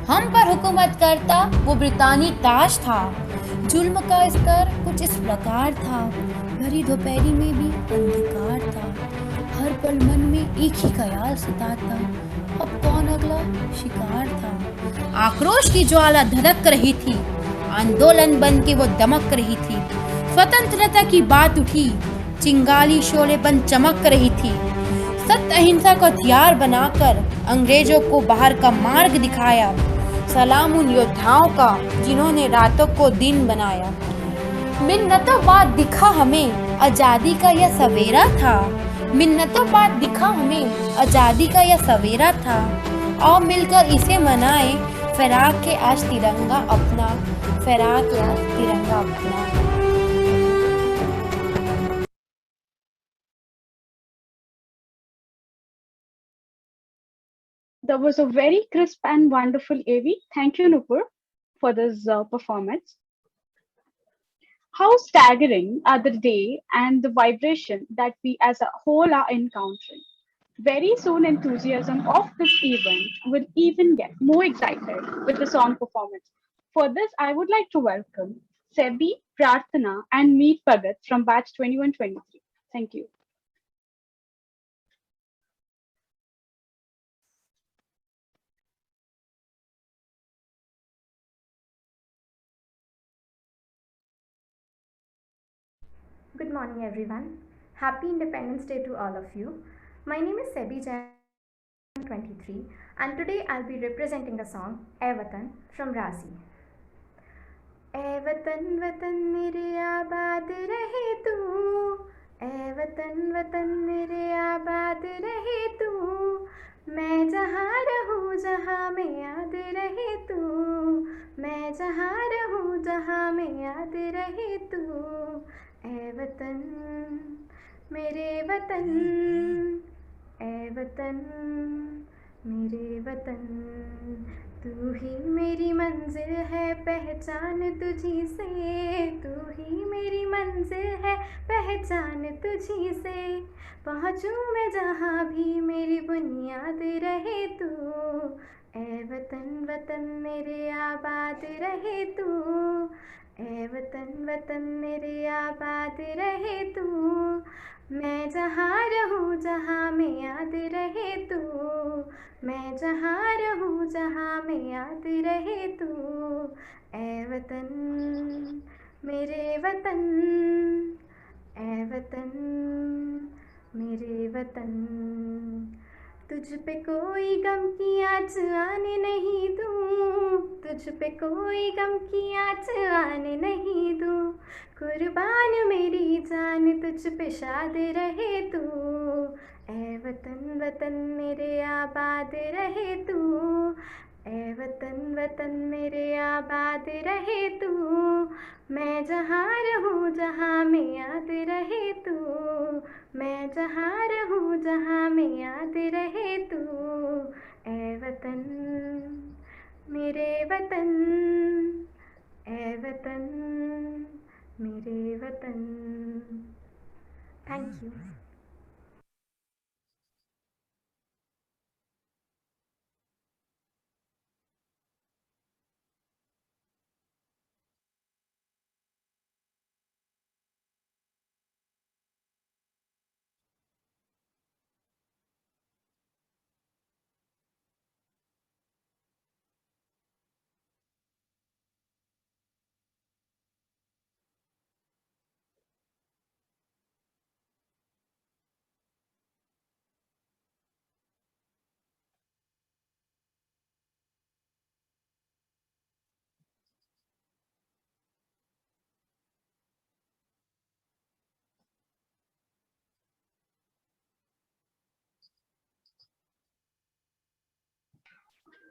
हम पर हुकूमत करता वो ब्रितानी ताज था। जुल्म का स्तर कुछ इस प्रकार था, भरी दोपहरी में भी अंधकार था। हर पल मन में एक ही ख्याल सताता, अब कौन अगला शिकार था। आक्रोश की ज्वाला धधक रही थी, आंदोलन बन के वो दमक रही थी। स्वतंत्रता की बात उठी, चिंगारी शोले बन चमक रही थी। सत्य अहिंसा को हथियार बनाकर अंग्रेजों को बाहर का मार्ग दिखाया। सलाम उन योद्धाओं का जिन्होंने रातों को दिन बनाया। मिन्नतों बाद दिखा हमें आजादी का यह सवेरा था। मिन्नतों बाद दिखा हमें आजादी का यह सवेरा था। आओ मिलकर इसे मनाएं, फराक के आज तिरंगा अपना, फराक के आज तिरंगा अपना। That was a very crisp and wonderful AV. Thank you, Nupur, for this performance. How staggering are the day and the vibration that we as a whole are encountering. Very soon, enthusiasm of this event will even get more excited with the song performance. For this, I would like to welcome Sebi, Prarthana, and Meet Bhagat from batch 2123. Thank you. Good morning, everyone. Happy Independence Day to all of you. My name is Sebi Jain. 2023, and today I'll be representing a song, "Ae Watan" from Rasi. ऐ वतन वतन मेरे आबाद रहे तू, ऐ वतन वतन मेरे आबाद रहे तू, मैं जहाँ रहूँ जहाँ में याद रहे तू, मैं जहाँ रहूँ जहाँ में याद रहे तू, ऐ वतन मेरे वतन, ऐ वतन मेरे वतन, तू ही मेरी मंजिल है पहचान तुझी से, तू ही मेरी मंजिल है पहचान तुझी से, पहुँचूँ मैं जहाँ भी मेरी बुनियाद रहे तू, ऐ वतन वतन मेरे आबाद रहे तू, ऐ वतन वतन मेरे आबाद रहे तू, मैं जहाँ रहूँ जहाँ में याद रहे तू, मैं जहाँ रहूँ जहाँ में याद रहे तू, ऐ वतन मेरे वतन, ऐ वतन मेरे वतन, तुझ पे कोई गम की आँच आने नहीं दूँ, तुझ पे कोई गम की आँच आने नहीं दूँ, कुर्बान मेरी जान तुझ पे शाद रहे तू, ऐ वतन वतन मेरे आबाद रहे तू, ऐ वतन वतन मेरे आबाद रहे तू, मैं जहाँ रहूँ जहाँ में याद रहे तू, मैं जहाँ रहूँ जहाँ में याद रहे तू, ऐ वतन मेरे वतन, ऐ वतन मेरे वतन। Thank you.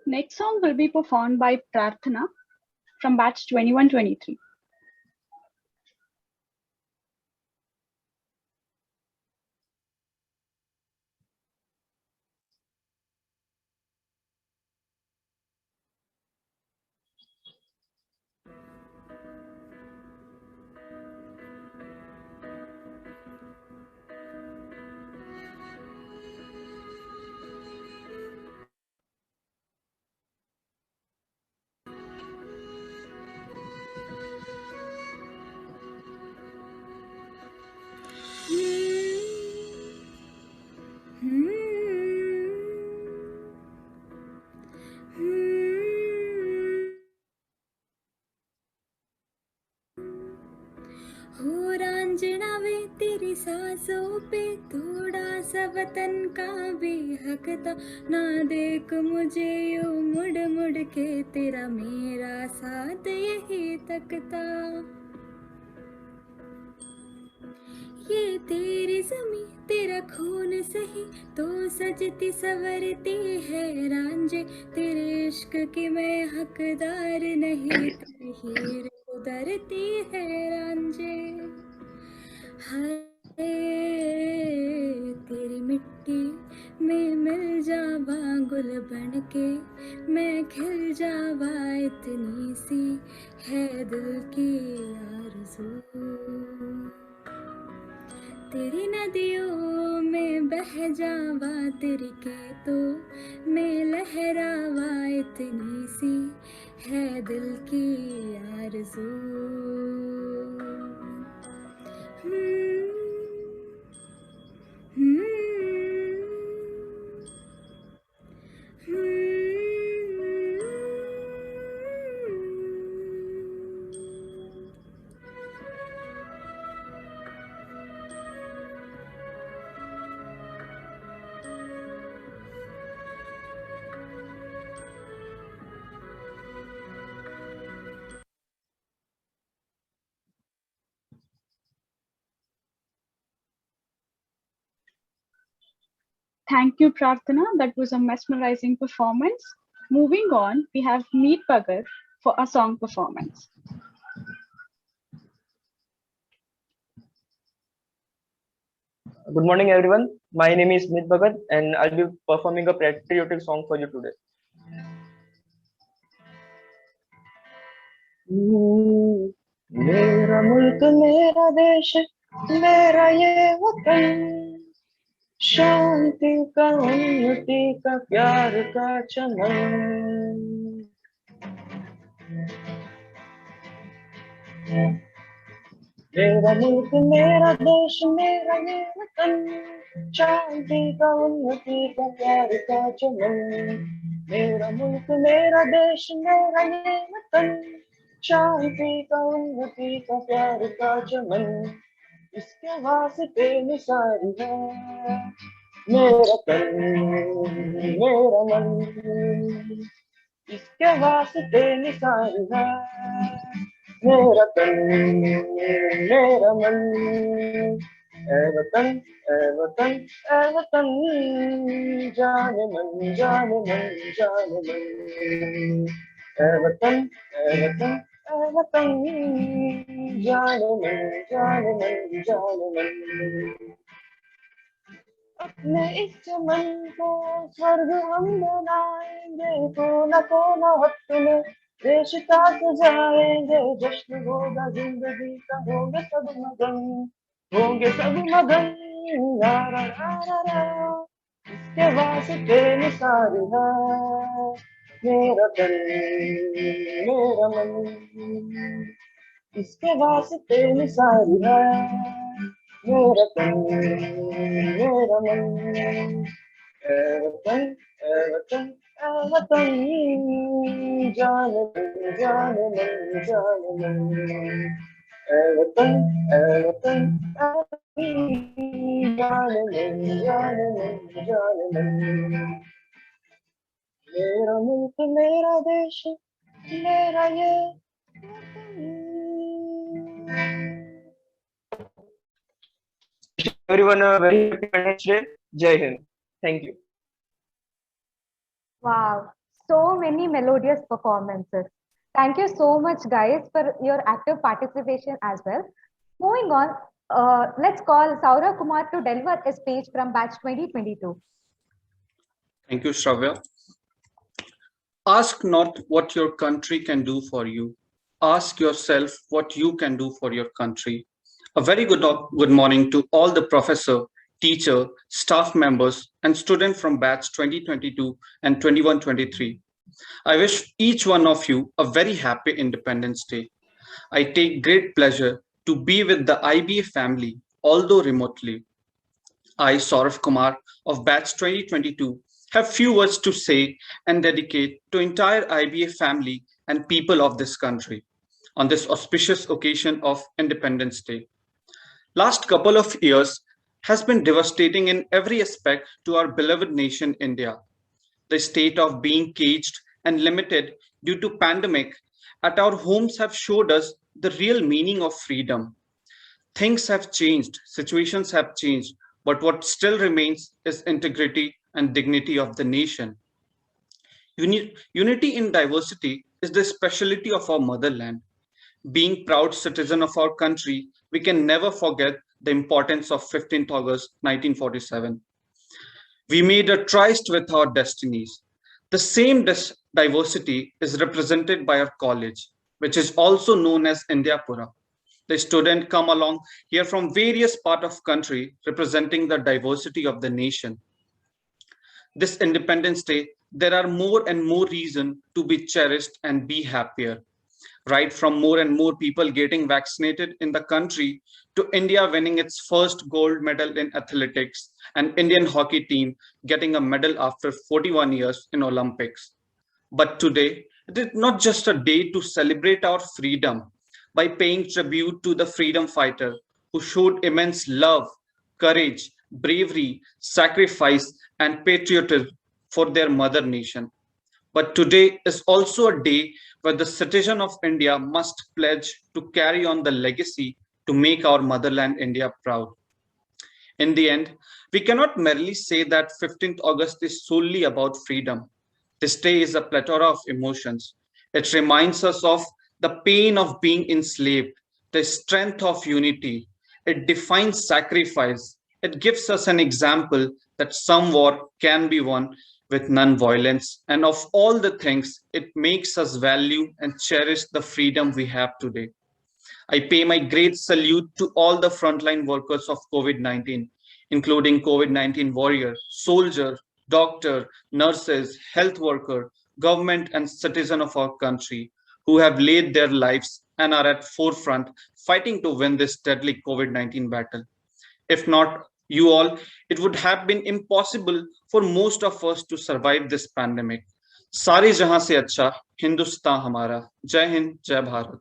Next song will be performed by Prarthana from batch 21-23. हो रांझना वे तेरी सांसों पे थोड़ा सा वतन का भी हक था, ना देख मुझे यूं मुड़ मुड़ के, तेरा मेरा साथ यही तकता, ये तेरी जमी तेरा खून सही तो सजती सवरती है रांझे, तेरे इश्क की मैं हकदार नहीं, तेरी हीर उधरती है रांझे, हाय तेरी मिट्टी में मिल जावा गुल बन के, मैं खिल जावा इतनी सी है दिल की आरज़ू, तेरी नदियों में बह जावा, तेरी खेतों में लहरावा इतनी सी है दिल की आरज़ू। Thank you, Prarthana. That was a mesmerizing performance. Moving on, we have Meet Bhagat for a song performance. Good morning, everyone. My name is Meet Bhagat, and I'll be performing a patriotic song for you today. मेरा मुल्क मेरा देश मेरा ये वतन शांति का उन्नति का प्यार का चमन मेरा मुल्क मेरा देश मेरा ये वतन शांति का उन्नति का प्यार का चमन मेरा मुल्क मेरा देश मेरा ये वतन शांति का उन्नति का प्यार का चमन इसके वास्ते निसार है मेरा तन मेरा मन इसके वास्ते निसार है मेरा तन मेरा मन ए वतन ए वतन ए वतन जाने मन जाने मन जाने मन ए वतन ए वतन ए वतन जाने मन जाने मन जाने मन अपने इस चमन को स्वर्ग हम बनाएंगे कोना वक्त में देश का सजाएंगे जश्न होगा जिंदगी का होंगे सब मगन ला ला ला ला इसके वास्ते निसार है मेरा तन मेरा मन इसके वास्ते निसार है मेरा तन मेरा मन ए वतन ए वतन ए वतन जाने मन जाने मन जाने मन ए वतन ए वतन जाने मन जाने मन जाने मन मेरा मुल्क मेरा देश मेरा ये everyone a very happy Independence Day. Jai Hind. Thank you. Wow, so many melodious performances. Thank you so much, guys, for your active participation as well. Moving on, let's call Saurav Kumar to deliver a speech from batch 2022. Thank you, Shravya. Ask not what your country can do for you. Ask yourself what you can do for your country. A very good morning to all the professor, teacher, staff members, and students from batch 2022 and 21-23. I wish each one of you a very happy Independence Day. I take great pleasure to be with the IBA family, although remotely. I, Saurav Kumar of batch 2022, have few words to say and dedicate to entire IBA family and people of this country on this auspicious occasion of Independence Day. Last couple of years has been devastating in every aspect to our beloved nation, India. The state of being caged and limited due to pandemic at our homes have showed us the real meaning of freedom. Things have changed, situations have changed, but what still remains is integrity and dignity of the nation. Unity in diversity is the specialty of our motherland. Being proud citizen of our country, we can never forget the importance of 15th August 1947. We made a tryst with our destinies. The same diversity is represented by our college, which is also known as Indiapura. The students come along here from various parts of country representing the diversity of the nation. This Independence Day, there are more and more reasons to be cherished and be happier. Right from more and more people getting vaccinated in the country to India winning its first gold medal in athletics and Indian hockey team getting a medal after 41 years in Olympics. But today, it is not just a day to celebrate our freedom by paying tribute to the freedom fighter who showed immense love, courage, bravery, sacrifice, and patriotism for their mother nation. But today is also a day where the citizen of India must pledge to carry on the legacy to make our motherland India proud. In the end, we cannot merely say that 15th August is solely about freedom. This day is a plethora of emotions. It reminds us of the pain of being enslaved, the strength of unity. It defines sacrifice. It gives us an example that some war can be won with non-violence. And of all the things, it makes us value and cherish the freedom we have today. I pay my great salute to all the frontline workers of COVID-19, including COVID-19 warrior, soldier, doctor, nurses, health worker, government and citizen of our country who have laid their lives and are at forefront fighting to win this deadly COVID-19 battle. If not you all, it would have been impossible for most of us to survive this pandemic. सारी जहां से अच्छा हिंदुस्तान हमारा. जय हिंद, जय Bharat.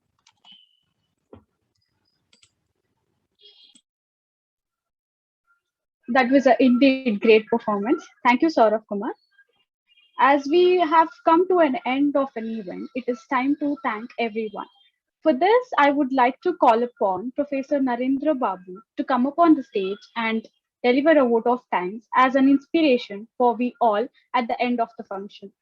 That was indeed great performance. Thank you, Saurav Kumar. As we have come to an end of an event, it is time to thank everyone. For this, I would like to call upon Professor Narendra Babu to come up on the stage and deliver a vote of thanks as an inspiration for we all at the end of the function.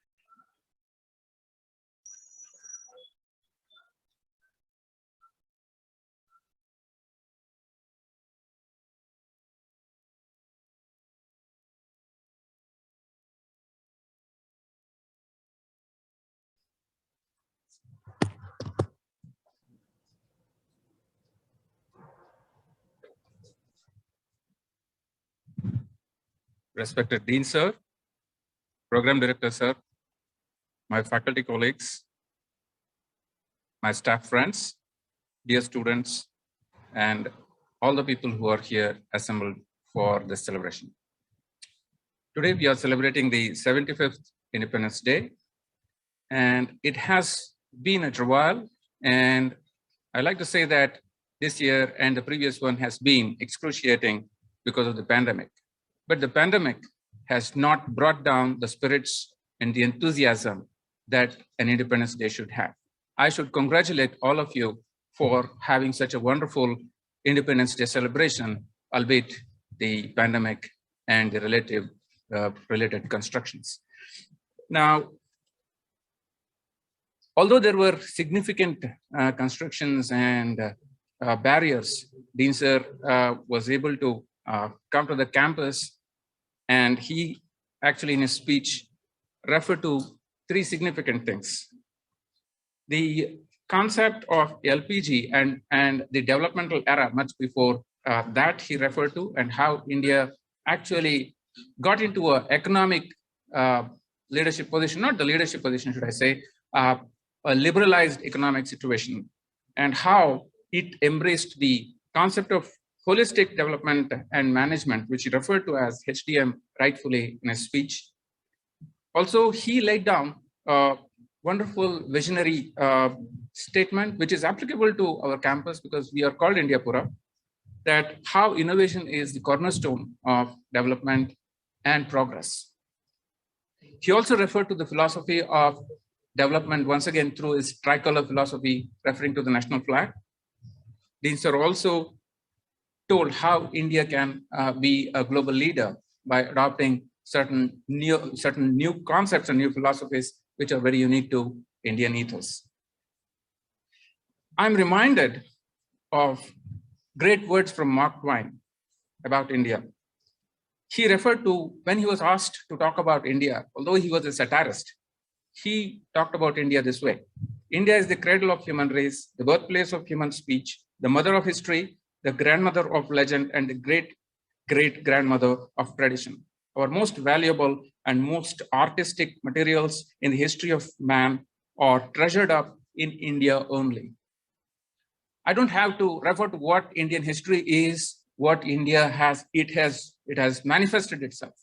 Respected Dean Sir, Program Director Sir, my faculty colleagues, my staff friends, dear students, and all the people who are here assembled for this celebration. Today we are celebrating the 75th Independence Day, and it has been a while, and I like to say that this year and the previous one has been excruciating because of the pandemic. But the pandemic has not brought down the spirits and the enthusiasm that an Independence Day should have. I should congratulate all of you for having such a wonderful Independence Day celebration, albeit the pandemic and the related constructions. Now, although there were significant constructions and barriers, Dean Sir was able to come to the campus, and he actually in his speech referred to three significant things. The concept of LPG and the developmental era much before that he referred to, and how India actually got into an economic leadership position, not the leadership position, should I say, a liberalized economic situation, and how it embraced the concept of holistic development and management, which he referred to as HDM rightfully in his speech. Also, he laid down a wonderful visionary statement, which is applicable to our campus because we are called Indiapura, that how innovation is the cornerstone of development and progress. He also referred to the philosophy of development once again through his tricolor philosophy, referring to the national flag. Dean Sir also told how India can be a global leader by adopting certain new concepts and new philosophies which are very unique to Indian ethos. I'm reminded of great words from Mark Twain about India. He referred to, when he was asked to talk about India, although he was a satirist, he talked about India this way: India is the cradle of human race, the birthplace of human speech, the mother of history, the grandmother of legend, and the great-great-grandmother of tradition. Our most valuable and most artistic materials in the history of man are treasured up in India only. I don't have to refer to what Indian history is, what India has, it has manifested itself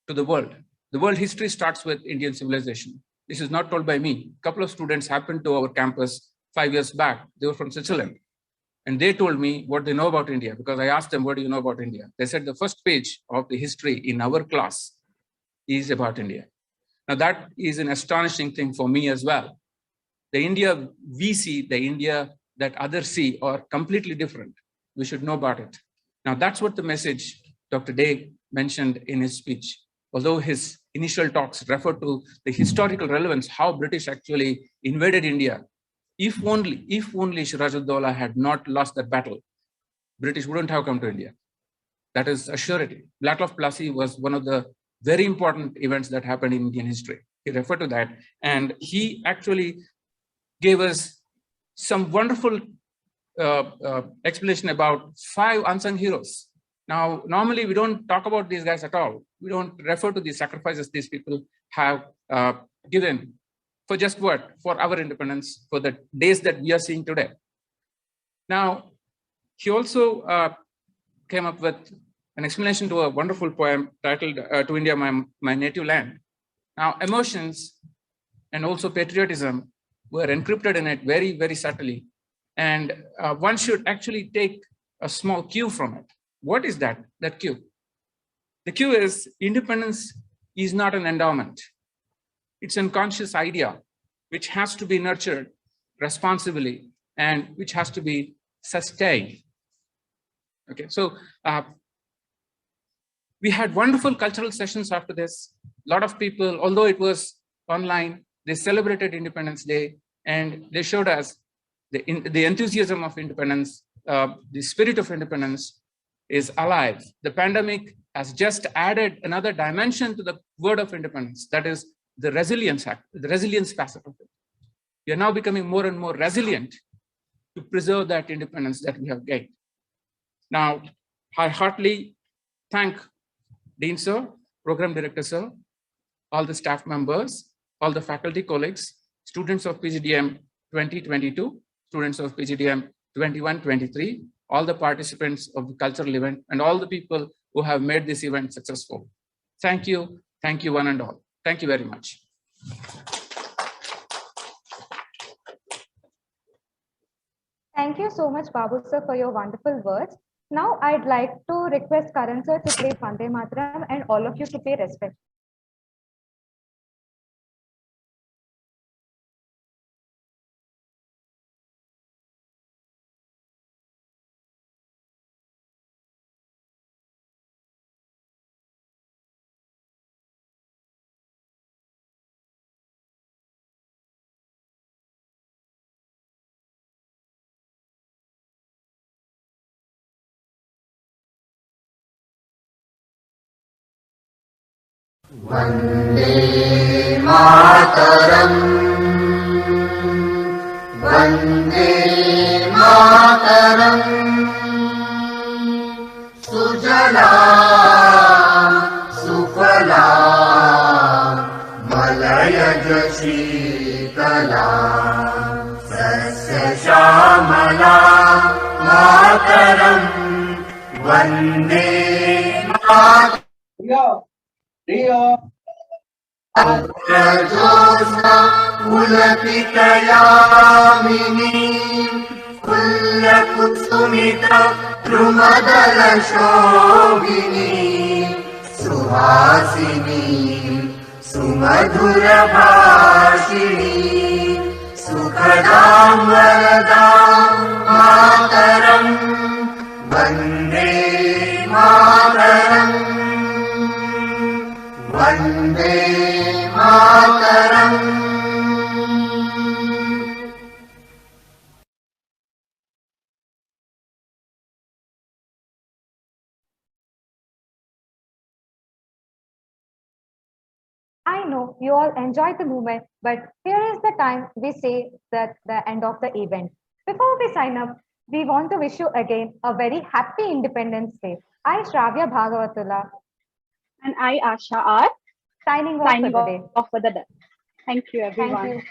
to the world. The world history starts with Indian civilization. This is not told by me. A couple of students happened to our campus 5 years back. They were from Switzerland. And they told me what they know about India, because I asked them, what do you know about India? They said the first page of the history in our class is about India. Now that is an astonishing thing for me as well. The India we see, the India that others see are completely different. We should know about it. Now that's what the message Dr. Day mentioned in his speech, although his initial talks referred to the historical relevance, how British actually invaded India. If only Sirajuddaula had not lost that battle, British wouldn't have come to India. That is a surety. Battle of Plassey was one of the very important events that happened in Indian history. He referred to that, and he actually gave us some wonderful explanation about 5 unsung heroes. Now, normally we don't talk about these guys at all. We don't refer to the sacrifices these people have given for just what? For our independence, for the days that we are seeing today. Now, he also came up with an explanation to a wonderful poem titled To India, My Native Land. Now, emotions and also patriotism were encrypted in it very, very subtly. And one should actually take a small cue from it. What is that cue? The cue is independence is not an endowment. It's an unconscious idea which has to be nurtured responsibly and which has to be sustained. Okay, so we had wonderful cultural sessions after this. A lot of people, although it was online, they celebrated Independence Day and they showed us the enthusiasm of independence, the spirit of independence is alive. The pandemic has just added another dimension to the word of independence, that is the resilience act, the resilience facet of it. We are now becoming more and more resilient to preserve that independence that we have gained. Now, I heartily thank Dean Sir, Program Director Sir, all the staff members, all the faculty colleagues, students of PGDM 2022, students of PGDM 21-23, all the participants of the cultural event, and all the people who have made this event successful. Thank you one and all. Thank you very much. Thank you so much, Babu sir, for your wonderful words. Now I'd like to request Karan sir to play Vande Mataram and all of you to pay respect. Vande Mataram, Vande Mataram, Sujalam, Sufalam, Malayaj Shitalam, Sasya Shamalam, Mataram, Vande Mataram. Abrajosa Pulapitayamini Kullakusumita Drumadala Shobhini Suhasini Sumadhura Bhashini Sukhadam Varadam Mataram Vande Mataram Vande Mataram. I know you all enjoyed the movement, but here is the time we say that the end of the event. Before we sign up, we want to wish you again a very happy Independence Day. I, Shravya Bhagavatula. And I, Asha R. Signing off for the day. Thank you, everyone. Thank you.